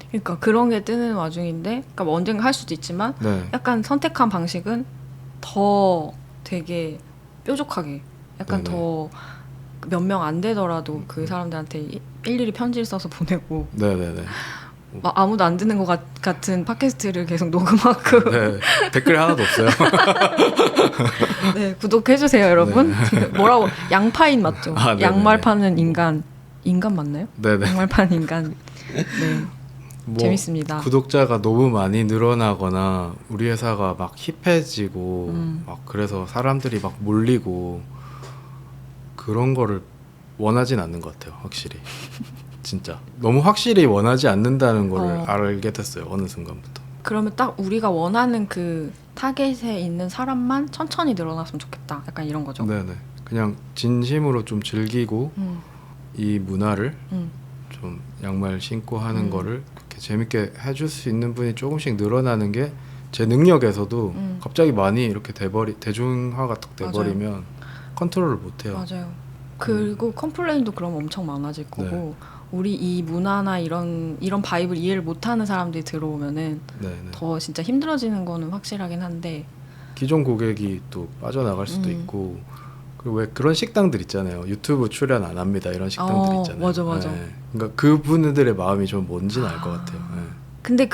그러니까 그런 게 뜨는 와중인데, 그러니까 뭐 언젠가 할 수도 있지만 네. 약간 선택한 방식은 더 되게 뾰족하게, 약간 네네. 더 몇 명 안 되더라도 그 사람들한테 일일이 편지를 써서 보내고 네네네. 아무도 안 듣는 것 같은 팟캐스트를 계속 녹음하고 네. 댓글이 하나도 없어요. 네, 구독해주세요 여러분. 뭐라고 양파인 맞죠? 네네네. 양말 파는 인간 맞나요? 네네. 양말 파는 인간. 네. 뭐 재밌습니다. 구독자가 너무 많이 늘어나거나 우리 회사가 막 힙해지고 막 그래서 사람들이 막 몰리고 그런 거를 원하진 않는 것 같아요. 확실히. 진짜 너무 확실히 원하지 않는다는 거를 알게 됐어요. 어느 순간부터. 그러면 딱 우리가 원하는 그 타겟에 있는 사람만 천천히 늘어났으면 좋겠다. 약간 이런 거죠. 네네. 그냥 진심으로 좀 즐기고 이 문화를 좀 양말 신고 하는 거를 이렇게 재밌게 해줄 수 있는 분이 조금씩 늘어나는 게 제 능력에서도 갑자기 많이 이렇게 대중화가 딱 돼버리면 컨트롤을 못해요. 맞아요. 그리고 컴플레인도 그럼 엄청 많아질 거고 우리 이 문화나 이런 바이브를 이해를 못하는 사람들이 들어오면은 더 진짜 힘들어지는 거는 확실하긴 한데 기존 고객이 또 빠져나갈 수도 있고 그리고 왜 그런 식당들 있잖아요. 유튜브 출연 안 합니다. 이런 식당들 있잖아요. 맞아. 네. 그러니까 그분들의 마음이 좀 뭔지는 알 것 같아요. 네. 근데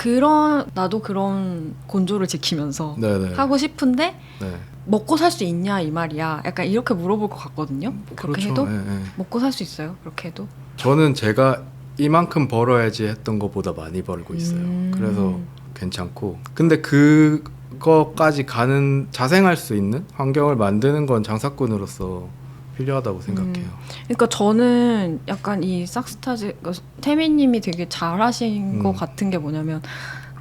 나도 그런 곤조를 지키면서 네네. 하고 싶은데 네. 먹고 살 수 있냐 이 말이야. 약간 이렇게 물어볼 것 같거든요. 그렇게 그렇죠. 해도 네. 먹고 살 수 있어요. 그렇게 해도. 저는 제가 이만큼 벌어야지 했던 것보다 많이 벌고 있어요. 그래서 괜찮고. 근데 그거까지 자생할 수 있는 환경을 만드는 건 장사꾼으로서 필요하다고 생각해요. 그러니까 저는 약간 이 싹스타즈 태민님이 되게 잘하신 것 같은 게 뭐냐면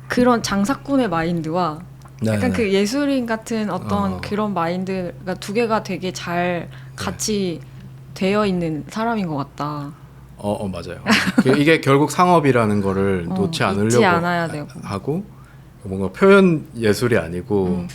그런 장사꾼의 마인드와 약간 그 예술인 같은 어떤 그런 마인드가 두 개가 되게 잘 같이 되어 있는 사람인 것 같다. 맞아요. 이게 결국 상업이라는 거를 놓지 않으려고 않아야 되고. 하고 뭔가 표현 예술이 아니고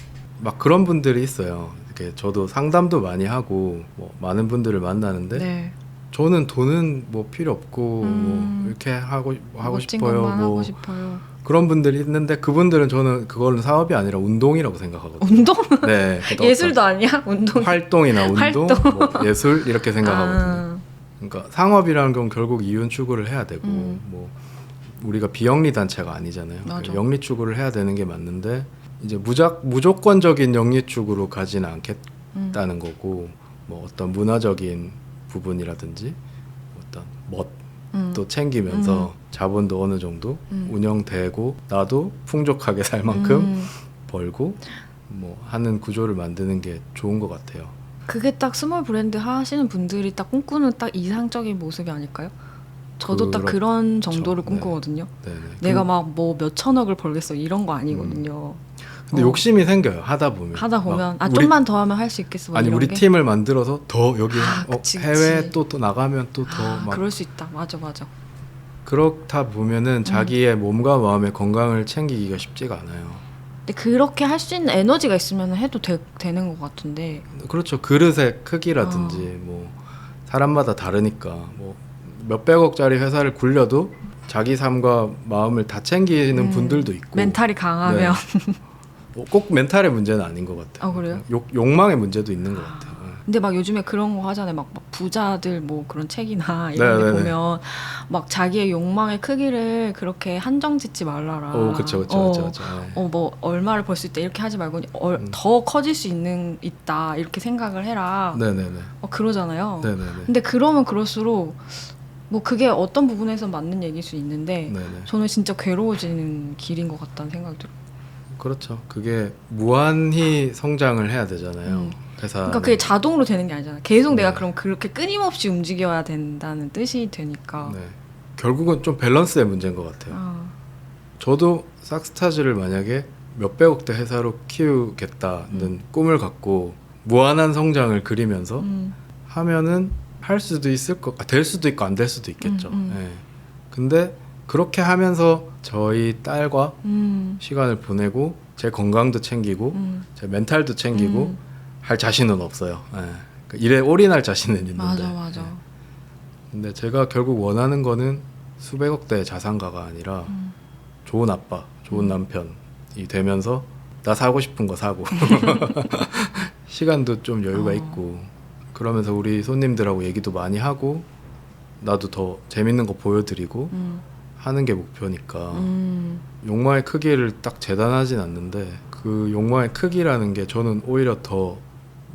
막 그런 분들이 있어요. 이렇게 저도 상담도 많이 하고 뭐 많은 분들을 만나는데 저는 돈은 뭐 필요 없고 뭐 이렇게 하고 싶어요. 뭐 하고 싶어요. 그런 분들이 있는데 그분들은 저는 그거는 사업이 아니라 운동이라고 생각하거든요. 운동? 네. 예술도 아니야? 운동? 활동이나 운동, 뭐 예술 이렇게 생각하거든요. 그러니까 상업이라는 건 결국 이윤 추구를 해야 되고 뭐 우리가 비영리 단체가 아니잖아요. 영리 추구를 해야 되는 게 맞는데 이제 무조건적인 영리 추구로 가지는 않겠다는 거고 뭐 어떤 문화적인 부분이라든지 어떤 멋도 챙기면서 자본도 어느 정도 운영되고 나도 풍족하게 살 만큼 벌고 뭐 하는 구조를 만드는 게 좋은 것 같아요. 그게 딱 스몰 브랜드 하시는 분들이 딱 꿈꾸는 딱 이상적인 모습이 아닐까요? 저도 딱 그런 정도를 네. 꿈꾸거든요. 네네. 내가 막 뭐 몇천억을 벌겠어 이런 거 아니거든요. 근데 욕심이 생겨요. 하다 보면. 하다 보면 막 좀만 더 하면 할 수 있겠어. 막 아니 이런 우리 게? 팀을 만들어서 더 여기 그치, 해외 그치. 또 나가면 또 더 막 그럴 수 있다. 맞아. 그렇다 보면은 자기의 몸과 마음의 건강을 챙기기가 쉽지가 않아요. 근데 그렇게 할 수 있는 에너지가 있으면 해도 되는 것 같은데. 그렇죠. 그릇의 크기라든지 뭐 사람마다 다르니까 뭐 몇백억짜리 회사를 굴려도 자기 삶과 마음을 다 챙기는 분들도 있고 멘탈이 강하면. 꼭 멘탈의 문제는 아닌 것 같아요. 그래요? 욕망의 문제도 있는 것 같아요. 근데 막 요즘에 그런 거 하잖아요. 막 부자들 뭐 그런 책이나 이런 데 네네네. 보면 막 자기의 욕망의 크기를 그렇게 한정 짓지 말라라. 그렇죠. 뭐 얼마를 벌 수 있다 이렇게 하지 말고 더 커질 수 있다 이렇게 생각을 해라. 네네네. 그러잖아요. 네네네. 근데 그러면 그럴수록 뭐 그게 어떤 부분에서 맞는 얘기일 수 있는데 네네. 저는 진짜 괴로워지는 길인 것 같다는 생각이 들어요. 그렇죠. 그게 무한히 성장을 해야 되잖아요. 회사. 그러니까 그게 자동으로 되는 게 아니잖아. 계속 네. 내가 그럼 그렇게 끊임없이 움직여야 된다는 뜻이 되니까. 네. 결국은 좀 밸런스의 문제인 것 같아요. 저도 싹스타즈를 만약에 몇백억대 회사로 키우겠다는 꿈을 갖고 무한한 성장을 그리면서 하면은 할 수도 있을 될 수도 있고 안 될 수도 있겠죠. 네. 근데 그렇게 하면서 저희 딸과 시간을 보내고 제 건강도 챙기고 제 멘탈도 챙기고 할 자신은 없어요. 네. 그러니까 일에 올인할 자신은 있는데. 맞아. 네. 근데 제가 결국 원하는 거는 수백억대의 자산가가 아니라 좋은 아빠, 좋은 남편이 되면서 나 사고 싶은 거 사고 시간도 좀 여유가 있고 그러면서 우리 손님들하고 얘기도 많이 하고 나도 더 재밌는 거 보여드리고 하는 게 목표니까 욕망의 크기를 딱 재단하진 않는데 그 욕망의 크기라는 게 저는 오히려 더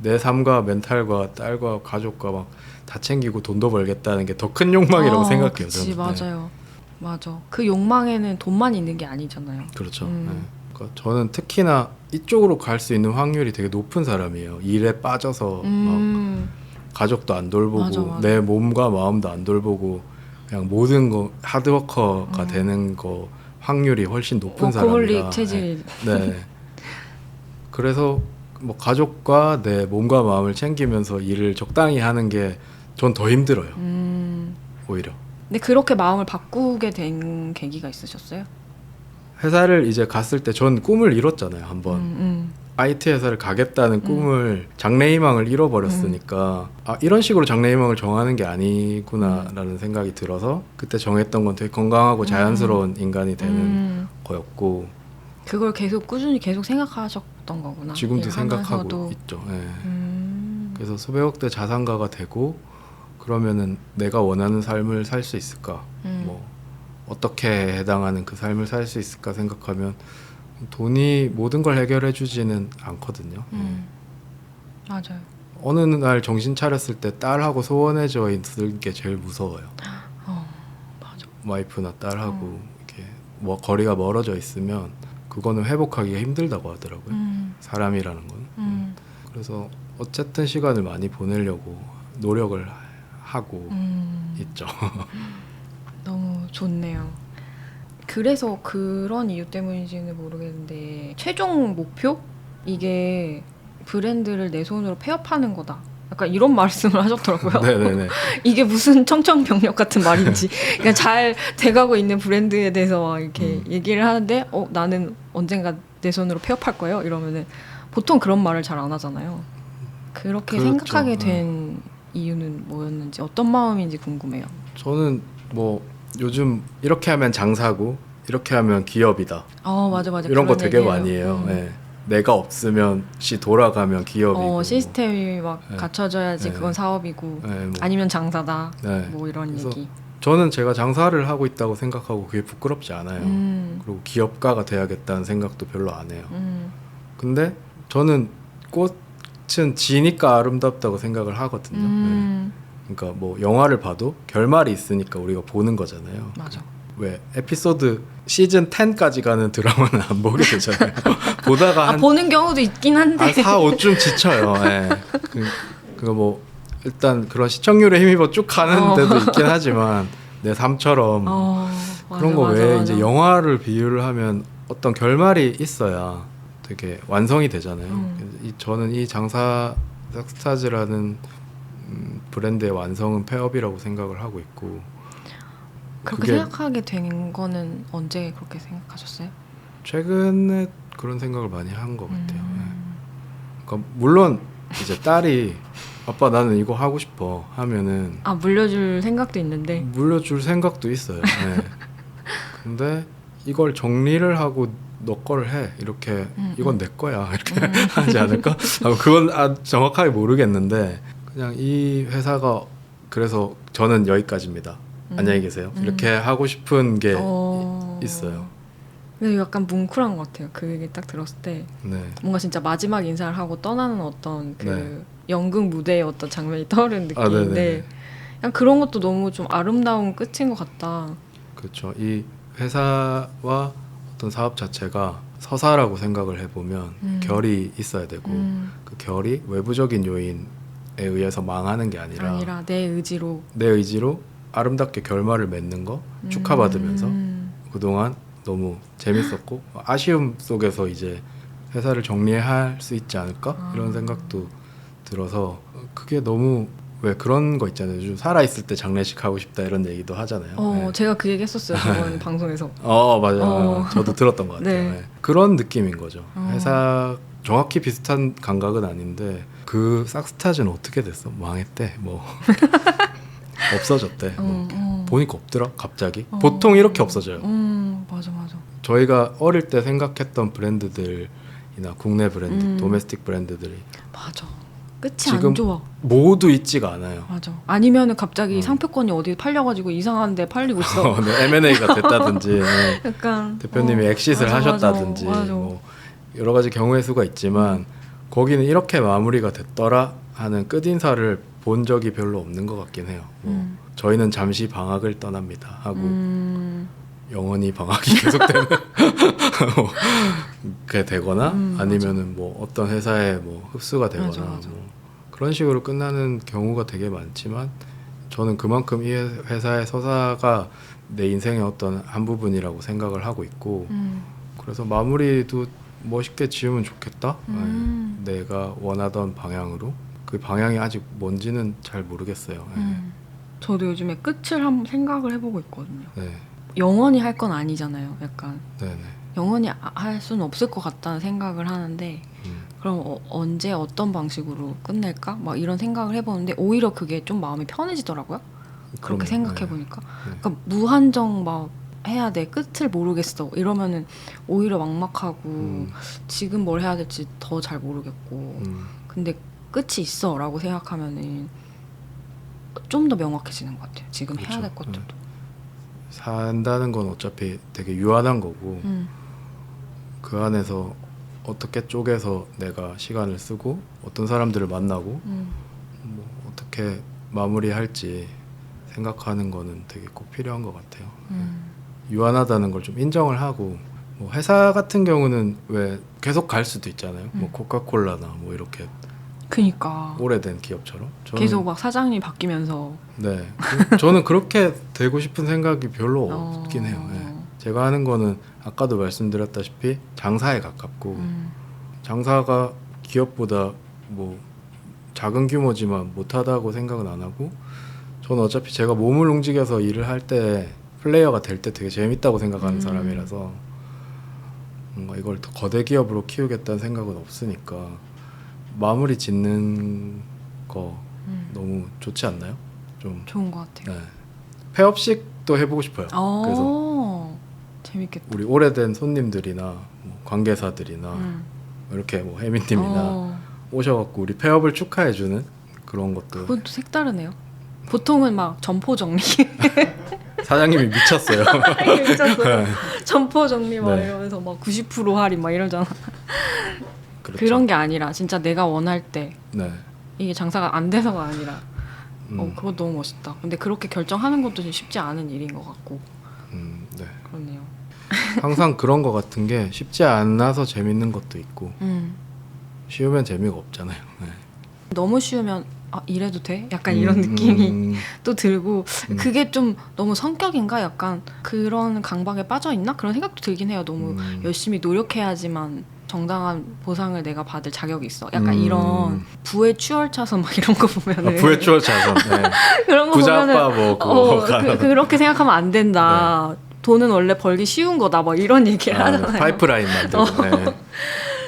내 삶과 멘탈과 딸과 가족과 막 다 챙기고 돈도 벌겠다는 게 더 큰 욕망이라고 생각해요. 그치, 저는. 맞아요. 맞아. 그 욕망에는 돈만 있는 게 아니잖아요. 그렇죠. 네. 그러니까 저는 특히나 이쪽으로 갈 수 있는 확률이 되게 높은 사람이에요. 일에 빠져서 막 가족도 안 돌보고 맞아. 내 몸과 마음도 안 돌보고 그냥 모든 거 하드워커가 되는 거 확률이 훨씬 높은 사람이라. 워커홀릭 체질. 네. 그래서 뭐 가족과 내 몸과 마음을 챙기면서 일을 적당히 하는 게 전 더 힘들어요. 오히려. 근데 그렇게 마음을 바꾸게 된 계기가 있으셨어요? 회사를 이제 갔을 때 전 꿈을 이뤘잖아요. 한번. IT 회사를 가겠다는 꿈을 장래희망을 잃어버렸으니까 이런 식으로 장래희망을 정하는 게 아니구나라는 생각이 들어서 그때 정했던 건 되게 건강하고 자연스러운 인간이 되는 거였고 그걸 꾸준히 계속 생각하셨던 거구나. 지금도 생각하고 일하면서도. 있죠. 네. 그래서 수백억대 자산가가 되고 그러면은 내가 원하는 삶을 살 수 있을까? 뭐 어떻게 해당하는 그 삶을 살 수 있을까 생각하면 돈이 모든 걸 해결해 주지는 않거든요. 맞아요. 어느 날 정신 차렸을 때 딸하고 소원해져 있을 게 제일 무서워요. 맞아. 와이프나 딸하고 이렇게 뭐 거리가 멀어져 있으면 그거는 회복하기가 힘들다고 하더라고요. 사람이라는 건. 그래서 어쨌든 시간을 많이 보내려고 노력을 하고 있죠. 너무 좋네요. 그래서 그런 이유 때문인지는 모르겠는데 최종 목표? 이게 브랜드를 내 손으로 폐업하는 거다. 약간 이런 말씀을 하셨더라고요. 네네네. 이게 무슨 청천벽력 같은 말인지. 그냥 잘 돼가고 있는 브랜드에 대해서 막 이렇게 얘기를 하는데 나는 언젠가 내 손으로 폐업할 거예요. 이러면은 보통 그런 말을 잘 안 하잖아요. 그렇게 그렇죠. 생각하게 된 이유는 뭐였는지 어떤 마음인지 궁금해요. 저는 뭐 요즘 이렇게 하면 장사고 이렇게 하면 기업이다. 맞아. 이런 거 그런 되게 얘기예요. 많이 해요. 네. 내가 없으면 돌아가면 기업이고 시스템이 막 네. 갖춰져야지 네. 그건 사업이고 네, 뭐. 아니면 장사다. 네. 뭐 이런 그래서 얘기. 저는 제가 장사를 하고 있다고 생각하고 그게 부끄럽지 않아요. 그리고 기업가가 돼야겠다는 생각도 별로 안 해요. 근데 저는 꽃이 빛은 지니까 아름답다고 생각을 하거든요. 네. 그러니까 뭐 영화를 봐도 결말이 있으니까 우리가 보는 거잖아요. 맞아. 왜 에피소드 시즌 10까지 가는 드라마는 안 보게 되잖아요. 보다가 한 보는 경우도 있긴 한데. 한 4, 5쯤 지쳐요. 네. 그거 뭐 일단 그런 시청률에 힘입어 쭉 가는 데도 있긴 하지만 내 삶처럼 그런 거 왜 이제 영화를 비유를 하면 어떤 결말이 있어야 되게 완성이 되잖아요. 저는 이 장사 싹스타즈라는 브랜드의 완성은 폐업이라고 생각을 하고 있고. 그렇게 생각하게 된 거는 언제 그렇게 생각하셨어요? 최근에 그런 생각을 많이 한 것 같아요. 네. 그러니까 물론 이제 딸이 아빠 나는 이거 하고 싶어 하면은 물려줄 생각도 있는데 물려줄 생각도 있어요. 네. 근데 이걸 정리를 하고 너 거를 해 이렇게 이건 내 거야 이렇게 하지 않을까? 그건 정확하게 모르겠는데 그냥 이 회사가 그래서 저는 여기까지입니다. 안녕히 계세요. 이렇게 하고 싶은 게 있어요. 근데 약간 뭉클한 것 같아요. 그 얘기 딱 들었을 때 네. 뭔가 진짜 마지막 인사를 하고 떠나는 어떤 그 네. 연극 무대의 어떤 장면이 떠오르는 느낌인데 네네네. 그냥 그런 것도 너무 좀 아름다운 끝인 것 같다. 그렇죠. 이 회사와 어떤 사업 자체가 서사라고 생각을 해보면 결이 있어야 되고 그 결이 외부적인 요인에 의해서 망하는 게 아니라 내 의지로 아름답게 결말을 맺는 거 축하받으면서 그동안 너무 재밌었고 아쉬움 속에서 이제 회사를 정리할 수 있지 않을까 이런 생각도 들어서 그게 너무 왜 그런 거 있잖아요. 요즘 살아있을 때 장례식 하고 싶다 이런 얘기도 하잖아요. 네. 제가 그 얘기 했었어요. 저번 방송에서. 맞아요. 저도 들었던 것 같아요. 네. 네. 그런 느낌인 거죠. 회사 정확히 비슷한 감각은 아닌데 그 싹스타즈는 어떻게 됐어? 망했대. 뭐 없어졌대. 보니까 없더라. 갑자기. 보통 이렇게 없어져요. 맞아. 저희가 어릴 때 생각했던 브랜드들이나 국내 브랜드, 도메스틱 브랜드들이 맞아. 끝이 지금 안 좋아. 모두 있지가 않아요. 맞아. 아니면은 갑자기 상표권이 어디 팔려가지고 이상한 데 팔리고 있어. 네, M&A가 됐다든지 네. 약간 대표님이 엑싯을 맞아, 하셨다든지 맞아. 뭐 여러 가지 경우의 수가 있지만 거기는 이렇게 마무리가 됐더라 하는 끝인사를 본 적이 별로 없는 것 같긴 해요. 뭐 저희는 잠시 방학을 떠납니다 하고 영원히 방학이 계속되는 그게 되거나 아니면은 뭐 어떤 회사에 뭐 흡수가 되거나 맞아. 뭐 그런 식으로 끝나는 경우가 되게 많지만 저는 그만큼 이 회사의 서사가 내 인생의 어떤 한 부분이라고 생각을 하고 있고 그래서 마무리도 멋있게 지으면 좋겠다. 내가 원하던 방향으로 그 방향이 아직 뭔지는 잘 모르겠어요. 저도 요즘에 끝을 한번 생각을 해보고 있거든요. 네. 영원히 할 건 아니잖아요. 약간 네네. 영원히 할 수는 없을 것 같다는 생각을 하는데 그럼 언제 어떤 방식으로 끝낼까? 막 이런 생각을 해보는데 오히려 그게 좀 마음이 편해지더라고요. 그렇게 생각해보니까 그러니까 무한정 막 해야 돼. 끝을 모르겠어. 이러면은 오히려 막막하고 지금 뭘 해야 될지 더 잘 모르겠고 근데 끝이 있어 라고 생각하면은 좀 더 명확해지는 것 같아요. 지금 그렇죠. 해야 될 것들도. 산다는 건 어차피 되게 유한한 거고 그 안에서 어떻게 쪼개서 내가 시간을 쓰고 어떤 사람들을 만나고 뭐 어떻게 마무리할지 생각하는 거는 되게 꼭 필요한 것 같아요. 유한하다는 걸 좀 인정을 하고 뭐 회사 같은 경우는 왜 계속 갈 수도 있잖아요. 뭐 코카콜라나 뭐 이렇게 그니까 오래된 기업처럼 저는, 계속 막 사장님이 바뀌면서 네 저는 그렇게 되고 싶은 생각이 별로 없긴 해요. 네. 제가 하는 거는 아까도 말씀드렸다시피 장사에 가깝고 장사가 기업보다 뭐 작은 규모지만 못하다고 생각은 안 하고 저는 어차피 제가 몸을 움직여서 일을 할 때 플레이어가 될 때 되게 재밌다고 생각하는 사람이라서 뭔가 이걸 더 거대 기업으로 키우겠다는 생각은 없으니까 마무리 짓는 거 너무 좋지 않나요? 좀 좋은 것 같아요. 네. 폐업식도 해보고 싶어요. 그래서 재밌겠다. 우리 오래된 손님들이나 뭐 관계사들이나 이렇게 뭐 혜민님이나 오셔갖고 우리 폐업을 축하해주는 그런 것도. 그건 또 색다르네요. 보통은 막 점포 정리 사장님이 미쳤어요. 미쳤어요. 점포 정리 막 네. 이러면서 막 90% 할인 막 이러잖아. 그렇죠. 그런 게 아니라 진짜 내가 원할 때 네. 이게 장사가 안 돼서가 아니라 음, 그거 너무 멋있다. 근데 그렇게 결정하는 것도 쉽지 않은 일인 것 같고 네. 그렇네요. 항상 그런 것 같은 게 쉽지 않아서 재밌는 것도 있고 쉬우면 재미가 없잖아요. 네. 너무 쉬우면 이래도 돼? 약간 이런 느낌이 또 들고 그게 좀 너무 성격인가? 약간 그런 강박에 빠져 있나? 그런 생각도 들긴 해요. 너무 열심히 노력해야지만 정당한 보상을 내가 받을 자격이 있어. 약간 이런 부의 추월차선 막 이런 거 보면은 부의 추월 자선. 네. 그런 거 부자아빠 보면은 뭐 그거 그렇게 생각하면 안 된다. 돈은 원래 벌기 쉬운 거다. 뭐 이런 얘기를 네. 하잖아요. 파이프라인 만들고.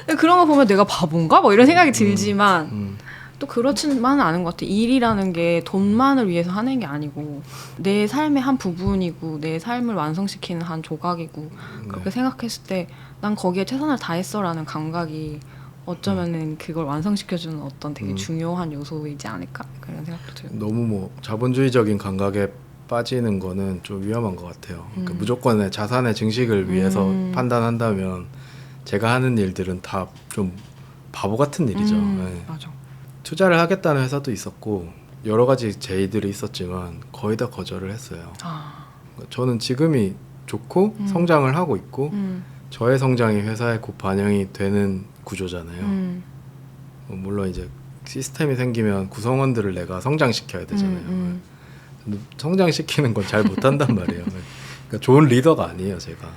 네. 그런 거 보면 내가 바본가? 뭐 이런 생각이 들지만 또 그렇지만은 않은 것 같아. 일이라는 게 돈만을 위해서 하는 게 아니고 내 삶의 한 부분이고 내 삶을 완성시키는 한 조각이고 그렇게 생각했을 때 난 거기에 최선을 다했어라는 감각이 어쩌면은 그걸 완성시켜주는 어떤 되게 중요한 요소이지 않을까 그런 생각도 들고. 너무 뭐 자본주의적인 감각에 빠지는 거는 좀 위험한 것 같아요. 그러니까 무조건 자산의 증식을 위해서 판단한다면 제가 하는 일들은 다 좀 바보 같은 일이죠. 네. 맞아. 투자를 하겠다는 회사도 있었고 여러 가지 제의들이 있었지만 거의 다 거절을 했어요. 그러니까 저는 지금이 좋고 성장을 하고 있고 저의 성장이 회사에 곧 반영이 되는 구조잖아요. 물론 이제 시스템이 생기면 구성원들을 내가 성장시켜야 되잖아요. 성장시키는 건 잘 못한단 말이에요. 그러니까 좋은 리더가 아니에요, 제가.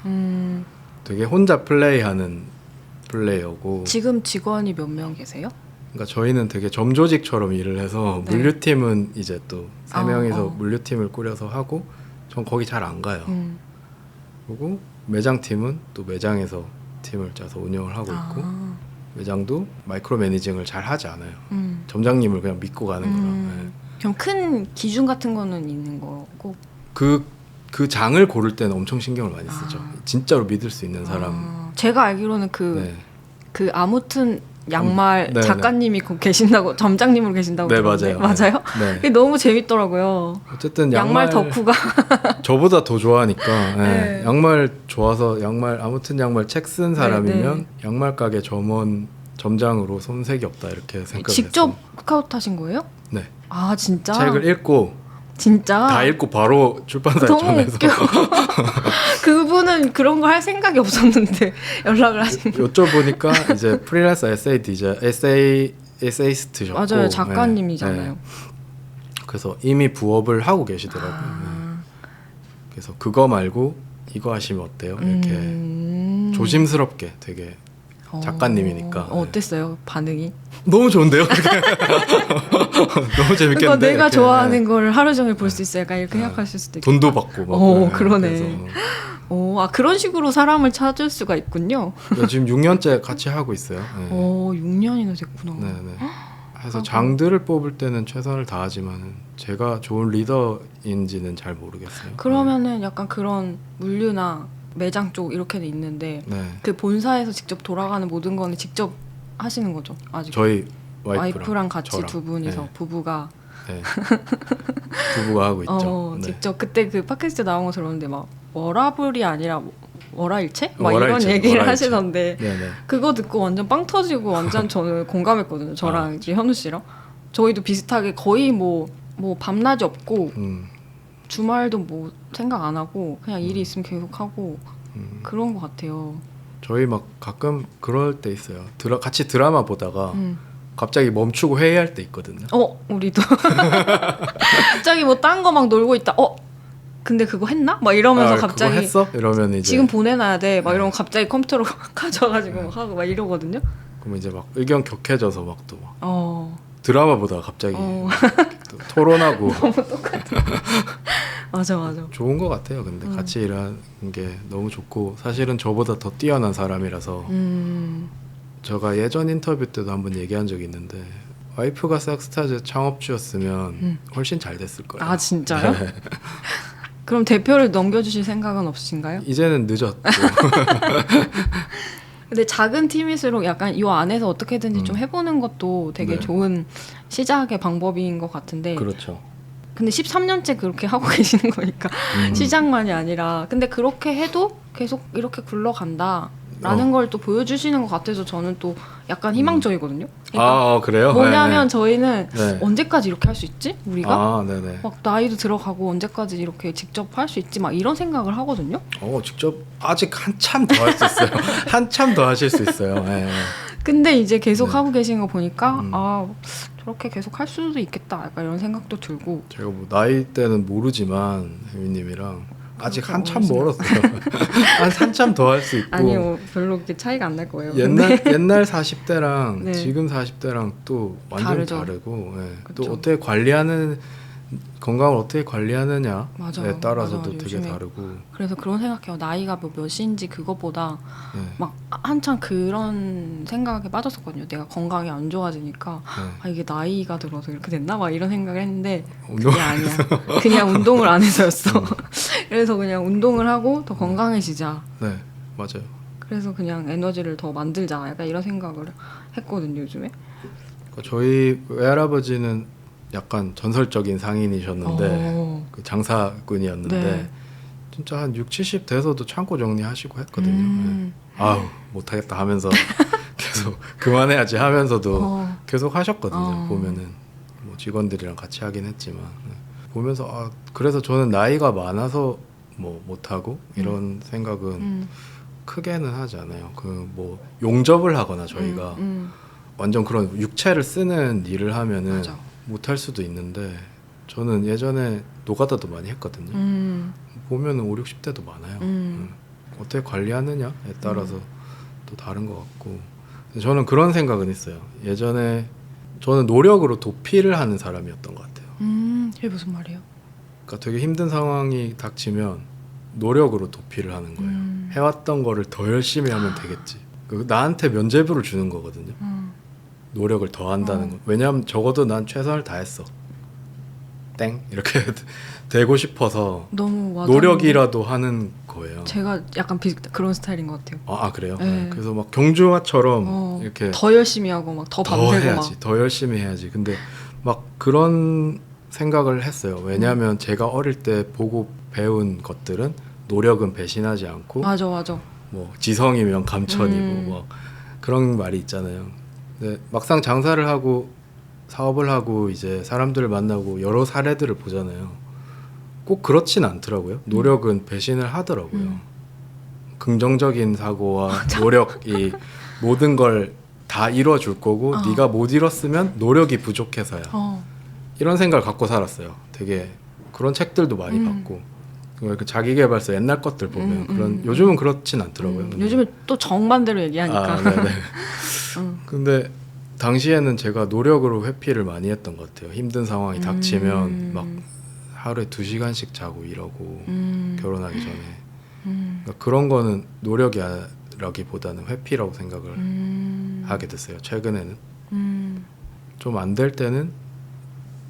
되게 혼자 플레이하는 플레이어고. 지금 직원이 몇 명 계세요? 그러니까 저희는 되게 점조직처럼 일을 해서 네. 물류팀은 이제 또 세 명이서 물류팀을 꾸려서 하고 전 거기 잘 안 가요. 그리고 매장팀은 또 매장에서 팀을 짜서 운영을 하고 있고 매장도 마이크로 매니징을 잘 하지 않아요. 점장님을 그냥 믿고 가는 거라. 네. 그럼 큰 기준 같은 거는 있는 거고. 그 장을 고를 때는 엄청 신경을 많이 쓰죠. 진짜로 믿을 수 있는 사람. 제가 알기로는 네. 그 아무튼 양말 네, 작가님이 계신다고 점장님으로 계신다고 네, 들었는데 맞아요. 맞아요? 네. 그게 너무 재밌더라고요. 어쨌든 양말 덕후가 저보다 더 좋아하니까 네. 네. 양말 좋아서 아무튼 양말 책 쓴 사람이면 양말 가게 점장으로 손색이 없다 이렇게 생각을 직접 했어요. 스카우트하신 거예요? 네. 아 진짜? 책을 읽고 진짜? 다 읽고 바로 출판사에 너무 전해서 웃겨. 그분은 그런 거 할 생각이 없었는데 연락을 하신 거. 여쭤보니까 이제 프리랜서 에세이스트셨고 맞아요. 작가님이잖아요. 네. 그래서 이미 부업을 하고 계시더라고요. 네. 그래서 그거 말고 이거 하시면 어때요? 이렇게 조심스럽게 되게 작가님이니까. 어땠어요? 반응이? 너무 좋은데요? 너무 재밌겠는데? 그러니까 내가 이렇게. 좋아하는 거를 하루 종일 볼 수 있어요. 약간 이렇게 생각하실 수도 있고. 돈도 받고 막. 그러네. 그런 식으로 사람을 찾을 수가 있군요. 지금 6년째 같이 하고 있어요. 네. 6년이나 됐구나. 네네. 그래서 장들을 뽑을 때는 최선을 다하지만 제가 좋은 리더인지는 잘 모르겠어요. 그러면은 약간 그런 물류나 매장 쪽 이렇게는 있는데 네. 그 본사에서 직접 돌아가는 모든 거는 직접 하시는 거죠? 아직 저희 와이프랑 같이 저랑. 두 분이서 네. 부부가 네. 부부가 하고 있죠. 네. 직접 그때 그 팟캐스트 나온 거 들었는데 막 워라블이 아니라 월화일체? 막 월화일체, 이런 얘기를 월화일체. 하시던데 네네. 그거 듣고 완전 빵 터지고 완전 저는 공감했거든요. 저랑 이제 현우 씨랑 저희도 비슷하게 거의 뭐 밤낮이 없고 주말도 뭐 생각 안 하고 그냥 일이 있으면 계속 하고 그런 것 같아요. 저희 막 가끔 그럴 때 있어요. 같이 드라마 보다가 음. 갑자기 멈추고 회의할 때 있거든요. 우리도 갑자기 뭐 딴 거 막 놀고 있다. 근데 그거 했나? 막 이러면서 갑자기 그거 했어? 이러면 이제 지금 보내놔야 돼. 막 이러면 갑자기 컴퓨터로 가져가지고 막 하고 막 이러거든요. 그럼 이제 막 의견 격해져서 막 또 막 드라마 보다가 갑자기 또 토론하고 맞아. 좋은 것 같아요. 근데 같이 일하는 게 너무 좋고 사실은 저보다 더 뛰어난 사람이라서 제가 예전 인터뷰 때도 한번 얘기한 적이 있는데 와이프가 싹스타즈 창업주였으면 훨씬 잘 됐을 거예요. 아 진짜요? 네. 그럼 대표를 넘겨주실 생각은 없으신가요? 이제는 늦었고 근데 작은 팀일수록 약간 이 안에서 어떻게든지 좀 해보는 것도 되게 네. 좋은 시작의 방법인 것 같은데 그렇죠. 근데 13년째 그렇게 하고 계시는 거니까 시작만이 아니라 근데 그렇게 해도 계속 이렇게 굴러간다 라는 걸 또 보여주시는 것 같아서 저는 또 약간 희망적이거든요. 아 그래요? 뭐냐면 네. 저희는 네. 언제까지 이렇게 할 수 있지? 우리가 아 네네. 막 나이도 들어가고 언제까지 이렇게 직접 할 수 있지? 막 이런 생각을 하거든요. 직접 아직 한참 더 할 수 있어요. 한참 더 하실 수 있어요. 네. 근데 이제 계속 네. 하고 계신 거 보니까 저렇게 계속 할 수도 있겠다. 약간 이런 생각도 들고. 제가 뭐 나이 때는 모르지만 혜민님이랑 아직 그렇죠. 한참 멀었어요. 한참 더 할 수 있고. 아니요, 별로 그렇게 차이가 안 날 거예요. 옛날 40대랑 네. 지금 40대랑 또 완전 다르죠. 다르고 또 그쵸. 어떻게 관리하는 건강을 어떻게 관리하느냐에 맞아요. 따라서도 맞아. 되게 요즘에 다르고. 그래서 그런 생각해요. 나이가 뭐 몇인지 그것보다 네. 막 한참 그런 생각에 빠졌었거든요. 내가 건강이 안 좋아지니까 네. 이게 나이가 들어서 이렇게 됐나? 막 이런 생각을 했는데 운동 그게 아니야. 그냥 운동을 안 해서였어. 그래서 그냥 운동을 하고 더 건강해지자. 네 맞아요. 그래서 그냥 에너지를 더 만들자. 약간 이런 생각을 했거든요, 요즘에. 그러니까 저희 외할아버지는 약간 전설적인 상인이셨는데 그 장사꾼이었는데 네. 진짜 한 6, 70 돼서도 창고 정리하시고 했거든요. 네. 아우 못하겠다 하면서 계속 그만해야지 하면서도 계속 하셨거든요. 보면은 뭐 직원들이랑 같이 하긴 했지만 보면서 그래서 저는 나이가 많아서 뭐 못하고 이런 생각은 크게는 하지 않아요. 그 뭐 용접을 하거나 저희가 완전 그런 육체를 쓰는 일을 하면은 맞아. 못할 수도 있는데 저는 예전에 노가다도 많이 했거든요. 보면은 5, 60대도 많아요. 어떻게 관리하느냐에 따라서 또 다른 것 같고 저는 그런 생각은 있어요. 예전에 저는 노력으로 도피를 하는 사람이었던 것 같아요. 이게 무슨 말이에요? 그러니까 되게 힘든 상황이 닥치면 노력으로 도피를 하는 거예요. 해왔던 거를 더 열심히 하면 되겠지. 나한테 면죄부를 주는 거거든요. 노력을 더 한다는 거. 왜냐하면 적어도 난 최선을 다했어. 땡 이렇게 되고 싶어서 너무 와닿는 노력이라도 하는 거예요. 제가 약간 그런 스타일인 것 같아요. 그래요? 네. 네. 그래서 막 경주마처럼 이렇게 더 열심히 하고 막 더 더 밤새고 해야지, 막. 더 열심히 해야지. 근데 막 그런 생각을 했어요. 왜냐하면 제가 어릴 때 보고 배운 것들은 노력은 배신하지 않고 맞아. 뭐 지성이면 감천이고 뭐 그런 말이 있잖아요. 근데 막상 장사를 하고 사업을 하고 이제 사람들을 만나고 여러 사례들을 보잖아요. 꼭 그렇진 않더라고요. 노력은 배신을 하더라고요. 긍정적인 사고와 노력이 모든 걸 다 이뤄줄 거고 네가 못 이뤘으면 노력이 부족해서야. 이런 생각을 갖고 살았어요. 되게 그런 책들도 많이 봤고 그 자기계발서 옛날 것들 보면 그런 요즘은 그렇진 않더라고요. 근데. 요즘에 또 정반대로 얘기하니까. 네네. 근데 당시에는 제가 노력으로 회피를 많이 했던 것 같아요. 힘든 상황이 닥치면 막 하루에 2시간씩 자고 이러고 결혼하기 전에 그러니까 그런 거는 노력이라기보다는 회피라고 생각을 하게 됐어요. 최근에는 좀 안 될 때는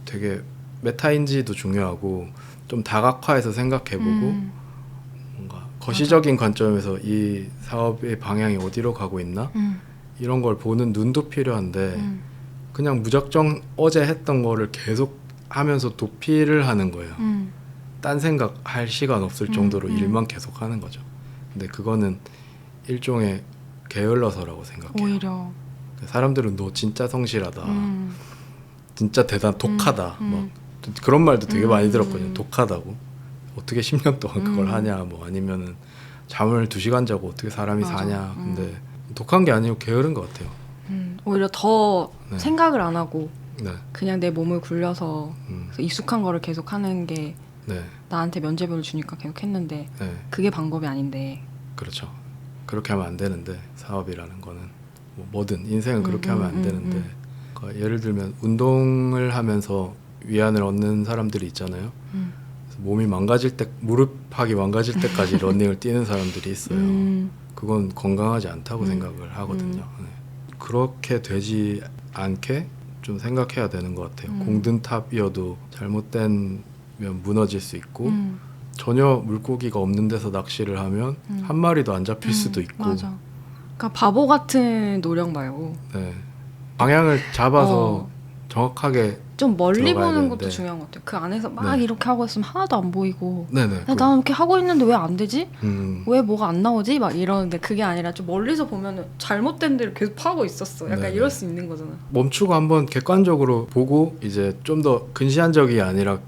되게 메타인지도 중요하고 좀 다각화해서 생각해보고 뭔가 거시적인 관점에서 이 사업의 방향이 어디로 가고 있나 이런 걸 보는 눈도 필요한데 그냥 무작정 어제 했던 거를 계속 하면서 도피를 하는 거예요. 딴 생각 할 시간 없을 정도로 일만 계속 하는 거죠. 근데 그거는 일종의 게을러서라고 생각해요. 오히려 사람들은 너 진짜 성실하다, 진짜 독하다, 막 그런 말도 되게 많이 들었거든요. 독하다고. 어떻게 10년 동안 그걸 하냐, 뭐 아니면은 잠을 2시간 자고 어떻게 사람이 맞아. 사냐. 근데 독한 게 아니고 게으른 것 같아요. 오히려 더 네. 생각을 안 하고 네. 그냥 내 몸을 굴려서 그래서 익숙한 거를 계속 하는 게 네. 나한테 면죄부를 주니까 계속 했는데 네. 그게 방법이 아닌데. 그렇죠. 그렇게 하면 안 되는데 사업이라는 거는 뭐든 인생은 그렇게 하면 안 되는데 그러니까 예를 들면 운동을 하면서 위안을 얻는 사람들이 있잖아요. 그래서 몸이 망가질 때 무릎팍이 망가질 때까지 러닝을 뛰는 사람들이 있어요. 그건 건강하지 않다고 생각을 하거든요. 네. 그렇게 되지 않게 좀 생각해야 되는 것 같아요. 공든탑이어도 잘못되면 무너질 수 있고 전혀 물고기가 없는 데서 낚시를 하면 한 마리도 안 잡힐 수도 있고. 맞아. 그러니까 바보 같은 노력 말고. 네. 방향을 잡아서 정확하게 좀 멀리 들어가야 보는 것도 되는데. 중요한 것 같아요. 그 안에서 막 네. 이렇게 하고 있으면 하나도 안 보이고 네네. 야, 나 이렇게 하고 있는데 왜 안 되지? 음. 왜 뭐가 안 나오지? 막 이러는데 그게 아니라 좀 멀리서 보면은 잘못된 데를 계속 파고 있었어. 약간 네네. 이럴 수 있는 거잖아. 멈추고 한번 객관적으로 보고 이제 좀 더 근시안적이 아니라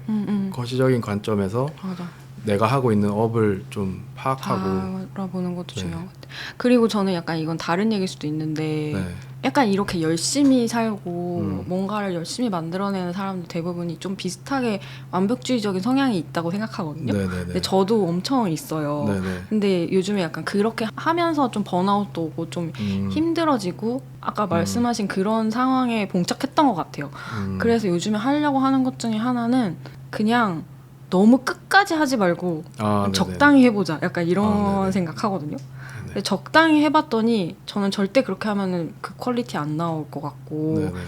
거시적인 관점에서 맞아. 내가 하고 있는 업을 좀 파악하고 바라보는 것도 네. 중요한 것 같아. 그리고 저는 약간 이건 다른 얘기일 수도 있는데 네. 약간 이렇게 열심히 살고 뭔가를 열심히 만들어내는 사람들 대부분이 좀 비슷하게 완벽주의적인 성향이 있다고 생각하거든요. 네네네. 근데 저도 엄청 있어요. 네네. 근데 요즘에 약간 그렇게 하면서 좀 번아웃도 오고 좀 힘들어지고 아까 말씀하신 그런 상황에 봉착했던 것 같아요. 그래서 요즘에 하려고 하는 것 중에 하나는 그냥 너무 끝까지 하지 말고 아, 네네. 적당히 해보자. 약간 이런 아, 네네. 생각하거든요. 네네. 근데 적당히 해봤더니 저는 절대 그렇게 하면은 그 퀄리티 안 나올 것 같고 네네네.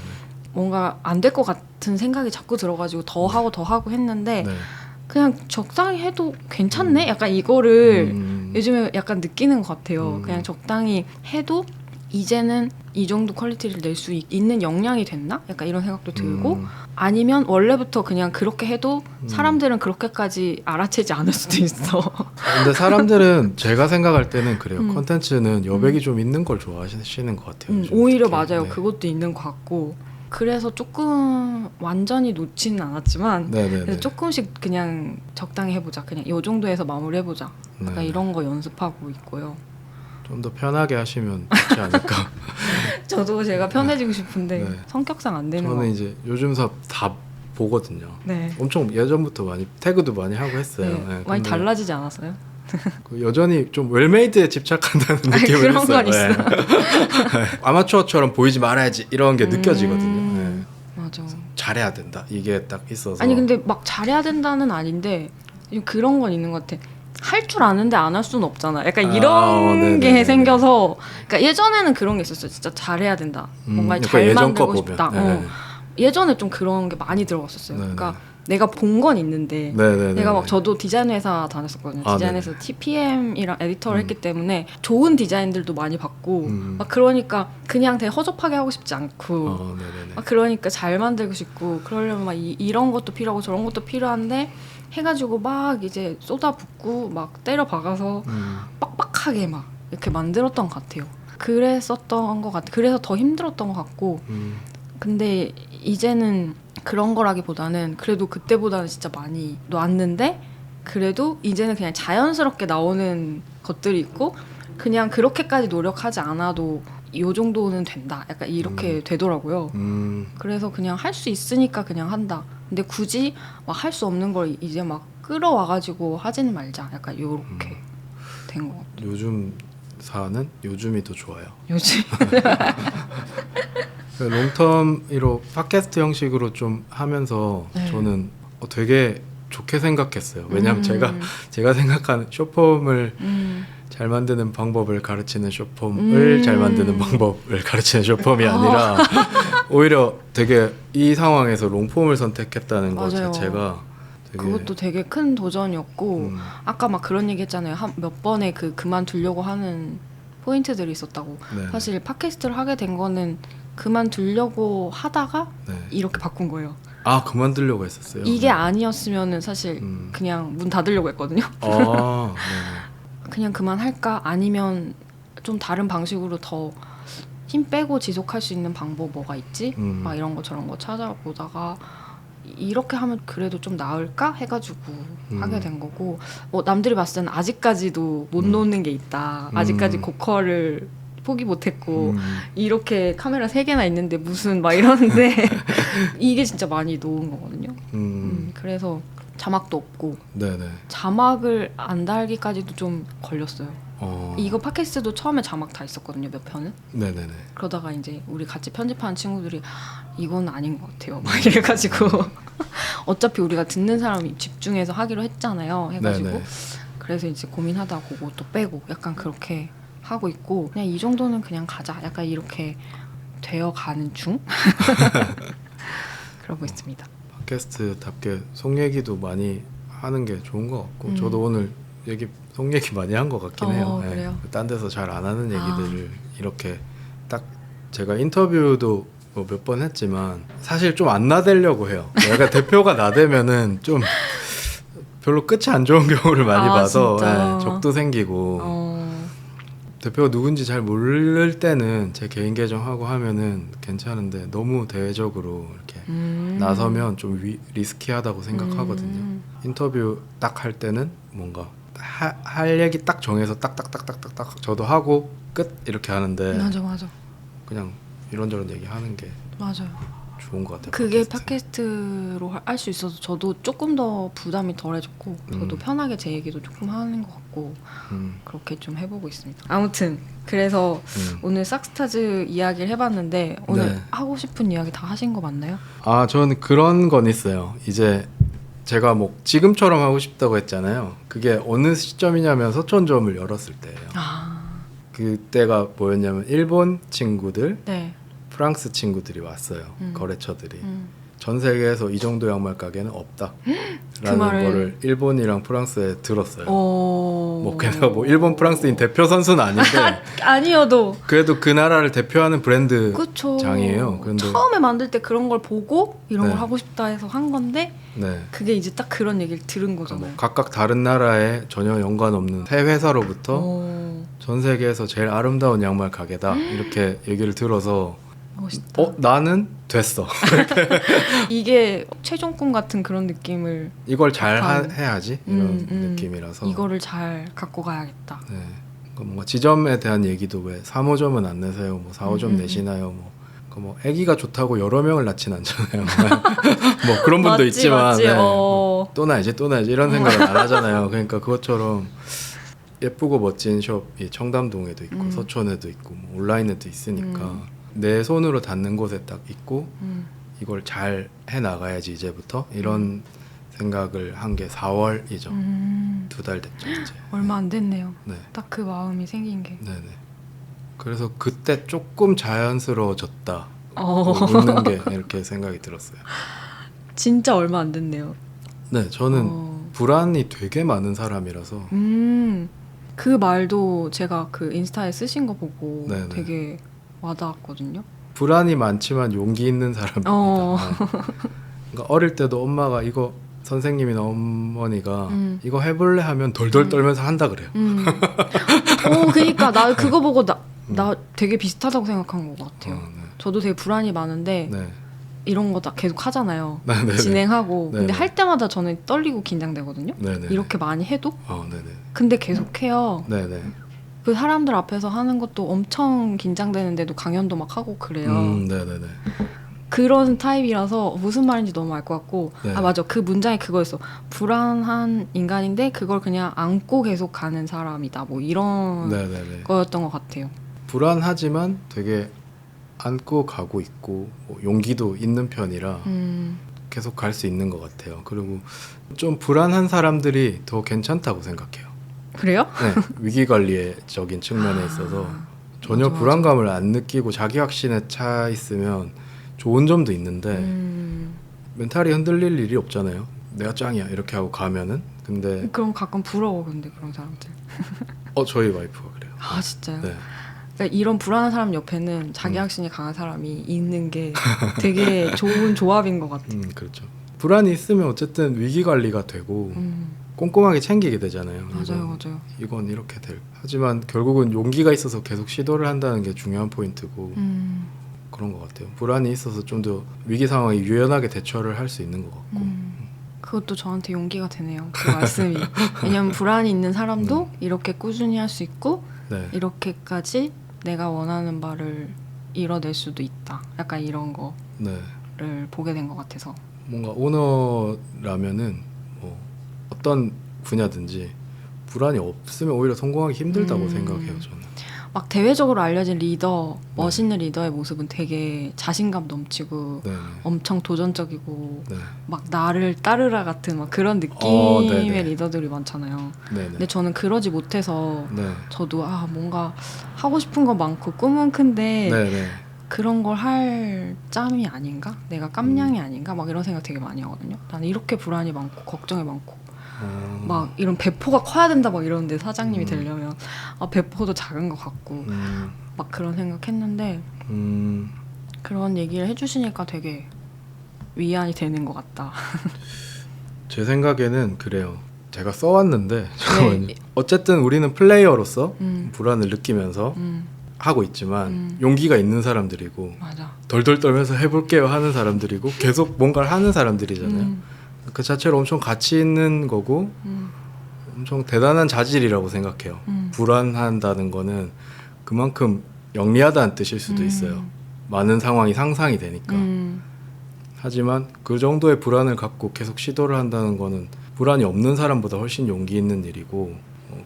뭔가 안 될 것 같은 생각이 자꾸 들어가지고 더 하고 더 하고 했는데 네. 그냥 적당히 해도 괜찮네? 약간 이거를 음. 요즘에 약간 느끼는 것 같아요. 그냥 적당히 해도 이제는 이 정도 퀄리티를 낼 수 있는 역량이 됐나? 약간 이런 생각도 들고 아니면 원래부터 그냥 그렇게 해도 사람들은 그렇게까지 알아채지 않을 수도 있어. 근데 사람들은 제가 생각할 때는 그래요. 컨텐츠는 여백이 좀 있는 걸 좋아하시는 것 같아요. 요즘 오히려 특히. 맞아요. 네. 그것도 있는 것 같고 그래서 조금 완전히 놓지는 않았지만 네네네. 그래서 조금씩 그냥 적당히 해보자. 그냥 이 정도에서 마무리해보자. 약간 네네. 이런 거 연습하고 있고요. 좀 더 편하게 하시면 좋지 않을까. 저도 제가 편해지고 싶은데 네. 성격상 안 되는 거. 저는 이제 요즘사 다 보거든요. 네. 엄청 예전부터 많이 태그도 많이 하고 했어요. 네. 네, 많이 근데 달라지지 않았어요? 그 여전히 좀 웰메이드에 집착한다는 느낌을 그런 했어요. 건 있어. 네. 아마추어처럼 보이지 말아야지 이런 게 느껴지거든요. 네. 맞아. 잘해야 된다. 이게 딱 있어서. 아니 근데 막 잘해야 된다는 아닌데 그런 건 있는 것 같아. 할 줄 아는데 안 할 수는 없잖아. 약간 이런 네네네네. 게 생겨서 그러니까 예전에는 그런 게 있었어요. 진짜 잘해야 된다. 뭔가 그러니까 잘 예전 거 만들고 보면. 싶다. 네네. 예전에 좀 그런 게 많이 들어갔었어요. 네네. 그러니까 내가 본 건 있는데 네네네. 내가 막 저도 디자인 회사 다녔었거든요. 아, 디자인 회사 PM이랑 에디터를 했기 때문에 좋은 디자인들도 많이 받고 막 그러니까 그냥 되게 허접하게 하고 싶지 않고 네네네. 막 그러니까 잘 만들고 싶고 그러려면 막 이런 것도 필요하고 저런 것도 필요한데 해가지고 막 이제 쏟아붓고 막 때려 박아서 빡빡하게 막 이렇게 만들었던 것 같아요. 그랬었던 것 같아. 그래서 더 힘들었던 것 같고 근데 이제는 그런 거라기보다는 그래도 그때보다는 진짜 많이 놨는데 그래도 이제는 그냥 자연스럽게 나오는 것들이 있고 그냥 그렇게까지 노력하지 않아도 이 정도는 된다. 약간 이렇게 되더라고요. 그래서 그냥 할 수 있으니까 그냥 한다. 근데 굳이 막 할 수 없는 걸 이제 막 끌어와가지고 하지는 말자. 약간 요렇게 된 것 같아요. 요즘 사는 요즘이 더 좋아요. 요즘 롱텀으로 팟캐스트 형식으로 좀 하면서 네. 저는 되게 좋게 생각했어요. 왜냐하면 제가 생각하는 쇼폼을 잘 만드는 방법을 가르치는 쇼폼을 잘 만드는 방법을 가르치는 쇼폼이 아니라 오히려 되게 이 상황에서 롱폼을 선택했다는 것 맞아요. 자체가 되게 그것도 되게 큰 도전이었고 아까 막 그런 얘기 했잖아요. 몇 번에 그만두려고 하는 포인트들이 있었다고. 네. 사실 팟캐스트를 하게 된 거는 그만두려고 하다가 네. 이렇게 바꾼 거예요. 아 그만두려고 했었어요. 이게 아니었으면은 사실 그냥 문 닫으려고 했거든요. 아, 그냥 그만할까? 아니면 좀 다른 방식으로 더 힘 빼고 지속할 수 있는 방법 뭐가 있지? 막 이런 거 저런 거 찾아보다가 이렇게 하면 그래도 좀 나을까? 해가지고 하게 된 거고 뭐 남들이 봤을 때는 아직까지도 못 놓는 게 있다. 아직까지 고퀄을 포기 못했고 이렇게 카메라 3개나 있는데 무슨 막 이러는데 이게 진짜 많이 놓은 거거든요. 그래서 자막도 없고 네네. 자막을 안 달기까지도 좀 걸렸어요. 어. 이거 팟캐스트도 처음에 자막 다 있었거든요. 몇 편은. 네네네. 그러다가 이제 우리 같이 편집하는 친구들이 이건 아닌 것 같아요. 막 이래가지고 어차피 우리가 듣는 사람이 집중해서 하기로 했잖아요. 해가지고 네네. 그래서 이제 고민하다 그것도 빼고 약간 그렇게 하고 있고 그냥 이 정도는 그냥 가자. 약간 이렇게 되어가는 중 그러고 있습니다. 팟캐스트답게 속 얘기도 많이 하는 게 좋은 것 같고 저도 오늘 속 얘기 많이 한 것 같긴 해요. 그래요? 딴 데서 잘 안 하는 얘기들을 이렇게 딱 제가 인터뷰도 뭐 몇 번 했지만 사실 좀 안 나대려고 해요. 내가 대표가 나대면은 좀 별로 끝이 안 좋은 경우를 많이 봐서 진짜? 적도 생기고 대표가 누군지 잘 모를 때는 제 개인 계정하고 하면은 괜찮은데 너무 대외적으로 이렇게 나서면 좀 리스키하다고 생각하거든요. 인터뷰 딱 할 때는 뭔가 할 얘기 딱 정해서 딱딱딱딱딱딱 저도 하고 끝 이렇게 하는데 맞아. 그냥 이런저런 얘기하는 게 맞아요. 좋은 것 같아요. 그게 팟캐스트로 할 수 있어서 저도 조금 더 부담이 덜해졌고 저도 편하게 제 얘기도 조금 하는 것 같고 그렇게 좀 해보고 있습니다. 아무튼 그래서 오늘 싹스타즈 이야기를 해봤는데 오늘 네. 하고 싶은 이야기 다 하신 거 맞나요? 아, 저는 그런 건 있어요. 이제 제가 뭐 지금처럼 하고 싶다고 했잖아요. 그게 어느 시점이냐면 서촌점을 열었을 때예요. 그때가 뭐였냐면 일본 친구들, 네. 프랑스 친구들이 왔어요. 거래처들이. 전 세계에서 이 정도 양말 가게는 없다. 라는 말을- 거를 일본이랑 프랑스에 들었어요. 뭐 뭐 게다가 뭐 일본 프랑스인 대표 선수는 아닌데 아니어도 그래도 그 나라를 대표하는 브랜드 그쵸. 장이에요. 근데 처음에 만들 때 그런 걸 보고 이런 네. 걸 하고 싶다 해서 한 건데 네. 그게 이제 딱 그런 얘기를 들은 뭐 거잖아요. 각각 다른 나라에 전혀 연관 없는 새 회사로부터 전 세계에서 제일 아름다운 양말 가게다 이렇게 얘기를 들어서 멋있다. 나는 됐어. 이게 최종 꿈 같은 그런 느낌을 이걸 잘 약간, 해야지 이런 느낌이라서 이거를 잘 갖고 가야겠다. 네. 그러니까 뭔가 지점에 대한 얘기도 왜 3호점은 안 내세요, 뭐 4호점 내시나요, 뭐 아기가 좋다고 여러 명을 낳진 않잖아요. 뭐 그런 분도 맞지, 있지만 맞지. 네. 뭐 또 나야지 이런 생각을 안 하잖아요. 그러니까 그것처럼 예쁘고 멋진 숍이 청담동에도 있고 서촌에도 있고 뭐 온라인에도 있으니까 내 손으로 닿는 곳에 딱 있고 이걸 잘 해나가야지 이제부터 이런 생각을 한 게 4월이죠. 2달 됐죠 이제. 얼마 안 됐네요. 네. 딱 그 마음이 생긴 게. 네네. 그래서 그때 조금 자연스러워졌다. 어. 웃는 게 이렇게 생각이 들었어요. 진짜 얼마 안 됐네요. 네, 저는 불안이 되게 많은 사람이라서 그 말도 제가 그 인스타에 쓰신 거 보고 네네. 되게 와닿았거든요. 불안이 많지만 용기 있는 사람입니다. 네. 그러니까 어릴 때도 엄마가 이거 선생님이나 어머니가 이거 해볼래 하면 덜덜 떨면서 한다 그래요. 그러니까 나 그거 보고 나 되게 비슷하다고 생각한 것 같아요. 네. 저도 되게 불안이 많은데 네. 이런 거 다 계속 하잖아요. 네네네. 진행하고 네네. 근데 할 때마다 저는 떨리고 긴장되거든요. 네네. 이렇게 많이 해도 네네. 근데 계속 해요. 네네. 그 사람들 앞에서 하는 것도 엄청 긴장되는데도 강연도 막 하고 그래요. 네네네. 그런 타입이라서 무슨 말인지 너무 알 것 같고 네. 아 맞아 그 문장이 그거였어. 불안한 인간인데 그걸 그냥 안고 계속 가는 사람이다 뭐 이런 네네네. 거였던 것 같아요. 불안하지만 되게 안고 가고 있고 뭐 용기도 있는 편이라 계속 갈 수 있는 것 같아요. 그리고 좀 불안한 사람들이 더 괜찮다고 생각해요. 그래요? 네, 위기관리적인 측면에 있어서 전혀 맞아. 불안감을 안 느끼고 자기 확신에 차 있으면 좋은 점도 있는데 멘탈이 흔들릴 일이 없잖아요. 내가 짱이야 이렇게 하고 가면은. 근데 그럼 가끔 부러워 근데 그런 사람들. 저희 와이프가 그래요. 아 진짜요? 네. 그러니까 이런 불안한 사람 옆에는 자기 확신이 강한 사람이 있는 게 되게 좋은 조합인 것 같아요. 그렇죠. 불안이 있으면 어쨌든 위기관리가 되고 꼼꼼하게 챙기게 되잖아요. 맞아요. 이건 이렇게 될. 하지만 결국은 용기가 있어서 계속 시도를 한다는 게 중요한 포인트고 그런 것 같아요. 불안이 있어서 좀 더 위기 상황에 유연하게 대처를 할 수 있는 것 같고. 그것도 저한테 용기가 되네요. 그 말씀이. 왜냐면 불안이 있는 사람도 이렇게 꾸준히 할 수 있고 네. 이렇게까지 내가 원하는 바를 이뤄낼 수도 있다. 약간 이런 거를 네. 보게 된 것 같아서. 뭔가 오너라면은 뭐 어떤 분야든지 불안이 없으면 오히려 성공하기 힘들다고 생각해요. 저는. 막 대외적으로 알려진 리더, 멋있는 리더의 모습은 되게 자신감 넘치고 네. 엄청 도전적이고 네. 막 나를 따르라 같은 막 그런 느낌의 네네. 리더들이 많잖아요. 네. 근데 저는 그러지 못해서 네. 저도 뭔가 하고 싶은 거 많고 꿈은 큰데 네. 그런 걸 할 짬이 아닌가? 내가 깜냥이 아닌가? 막 이런 생각 되게 많이 하거든요. 나는 이렇게 불안이 많고 걱정이 많고 막 이런 배포가 커야 된다 막 이러는데 사장님이 되려면 배포도 작은 것 같고 막 그런 생각했는데 그런 얘기를 해주시니까 되게 위안이 되는 것 같다. 제 생각에는 그래요. 제가 써왔는데 네. 어쨌든 우리는 플레이어로서 불안을 느끼면서 음, 하고 있지만 용기가 있는 사람들이고 맞아. 덜덜 떨면서 해볼게요 하는 사람들이고 계속 뭔가를 하는 사람들이잖아요. 음, 그 자체로 엄청 가치 있는 거고 엄청 대단한 자질이라고 생각해요. 불안한다는 거는 그만큼 영리하다는 뜻일 수도 있어요. 많은 상황이 상상이 되니까. 하지만 그 정도의 불안을 갖고 계속 시도를 한다는 거는 불안이 없는 사람보다 훨씬 용기 있는 일이고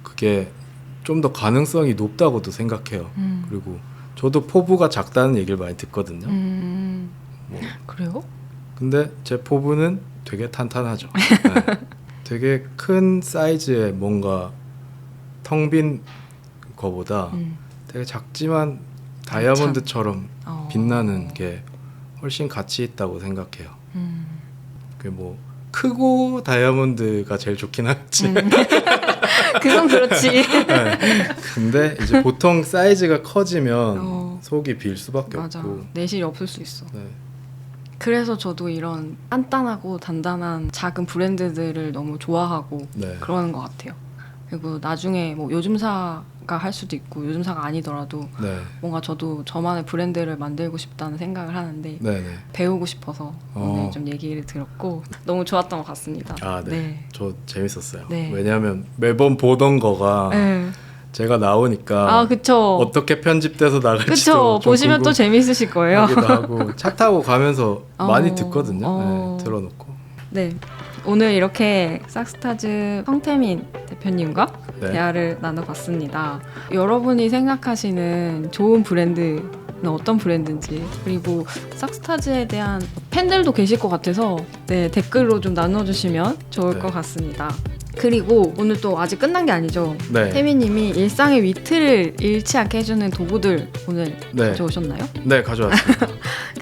그게 좀 더 가능성이 높다고도 생각해요. 그리고 저도 포부가 작다는 얘기를 많이 듣거든요. 뭐. 그래요? 근데 제 포부는 되게 탄탄하죠. 네. 되게 큰 사이즈의 뭔가 텅 빈 거보다 되게 작지만 다이아몬드처럼 빛나는 게 훨씬 가치 있다고 생각해요. 그 뭐 크고 다이아몬드가 제일 좋긴 하지. 그건 그렇지. 네. 근데 이제 보통 사이즈가 커지면 속이 빌 수밖에 맞아. 없고. 내실이 없을 수 있어. 네. 그래서 저도 이런 단단하고 단단한 작은 브랜드들을 너무 좋아하고 네. 그러는 것 같아요. 그리고 나중에 뭐 요즘사가 할 수도 있고 요즘사가 아니더라도 네. 뭔가 저도 저만의 브랜드를 만들고 싶다는 생각을 하는데 네네. 배우고 싶어서 오늘 좀 얘기를 들었고 너무 좋았던 것 같습니다. 아, 네. 저 재밌었어요. 네. 왜냐하면 매번 보던 거가 네. 제가 나오니까 그쵸. 어떻게 편집돼서 나갈지도 그쵸. 좀 보시면 또 재밌으실 거예요. 궁금하기도 하고 차 타고 가면서 많이 듣거든요. 어. 네, 틀어놓고. 네. 오늘 이렇게 싹스타즈 성태민 대표님과 네. 대화를 나눠봤습니다. 여러분이 생각하시는 좋은 브랜드는 어떤 브랜드인지 그리고 싹스타즈에 대한 팬들도 계실 것 같아서 네, 댓글로 좀 나눠주시면 좋을 네. 것 같습니다. 그리고 오늘 또 아직 끝난 게 아니죠. 네. 태민님이 일상의 위트를 잃지 않게 해주는 도구들 오늘 네. 가져오셨나요? 네, 가져왔습니다.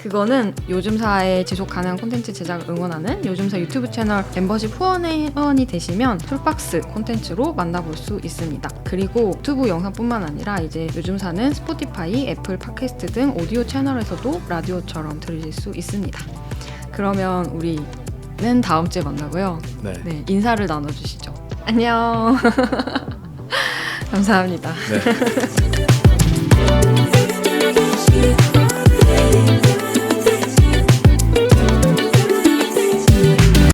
그거는 요즘사의 지속 가능한 콘텐츠 제작을 응원하는 요즘사 유튜브 채널 멤버십 후원이 되시면 풀박스 콘텐츠로 만나볼 수 있습니다. 그리고 유튜브 영상뿐만 아니라 이제 요즘사는 스포티파이, 애플 팟캐스트 등 오디오 채널에서도 라디오처럼 들으실 수 있습니다. 그러면 우리는 다음 주에 만나고요. 네. 네, 인사를 나눠주시죠. 안녕. 감사합니다. 네.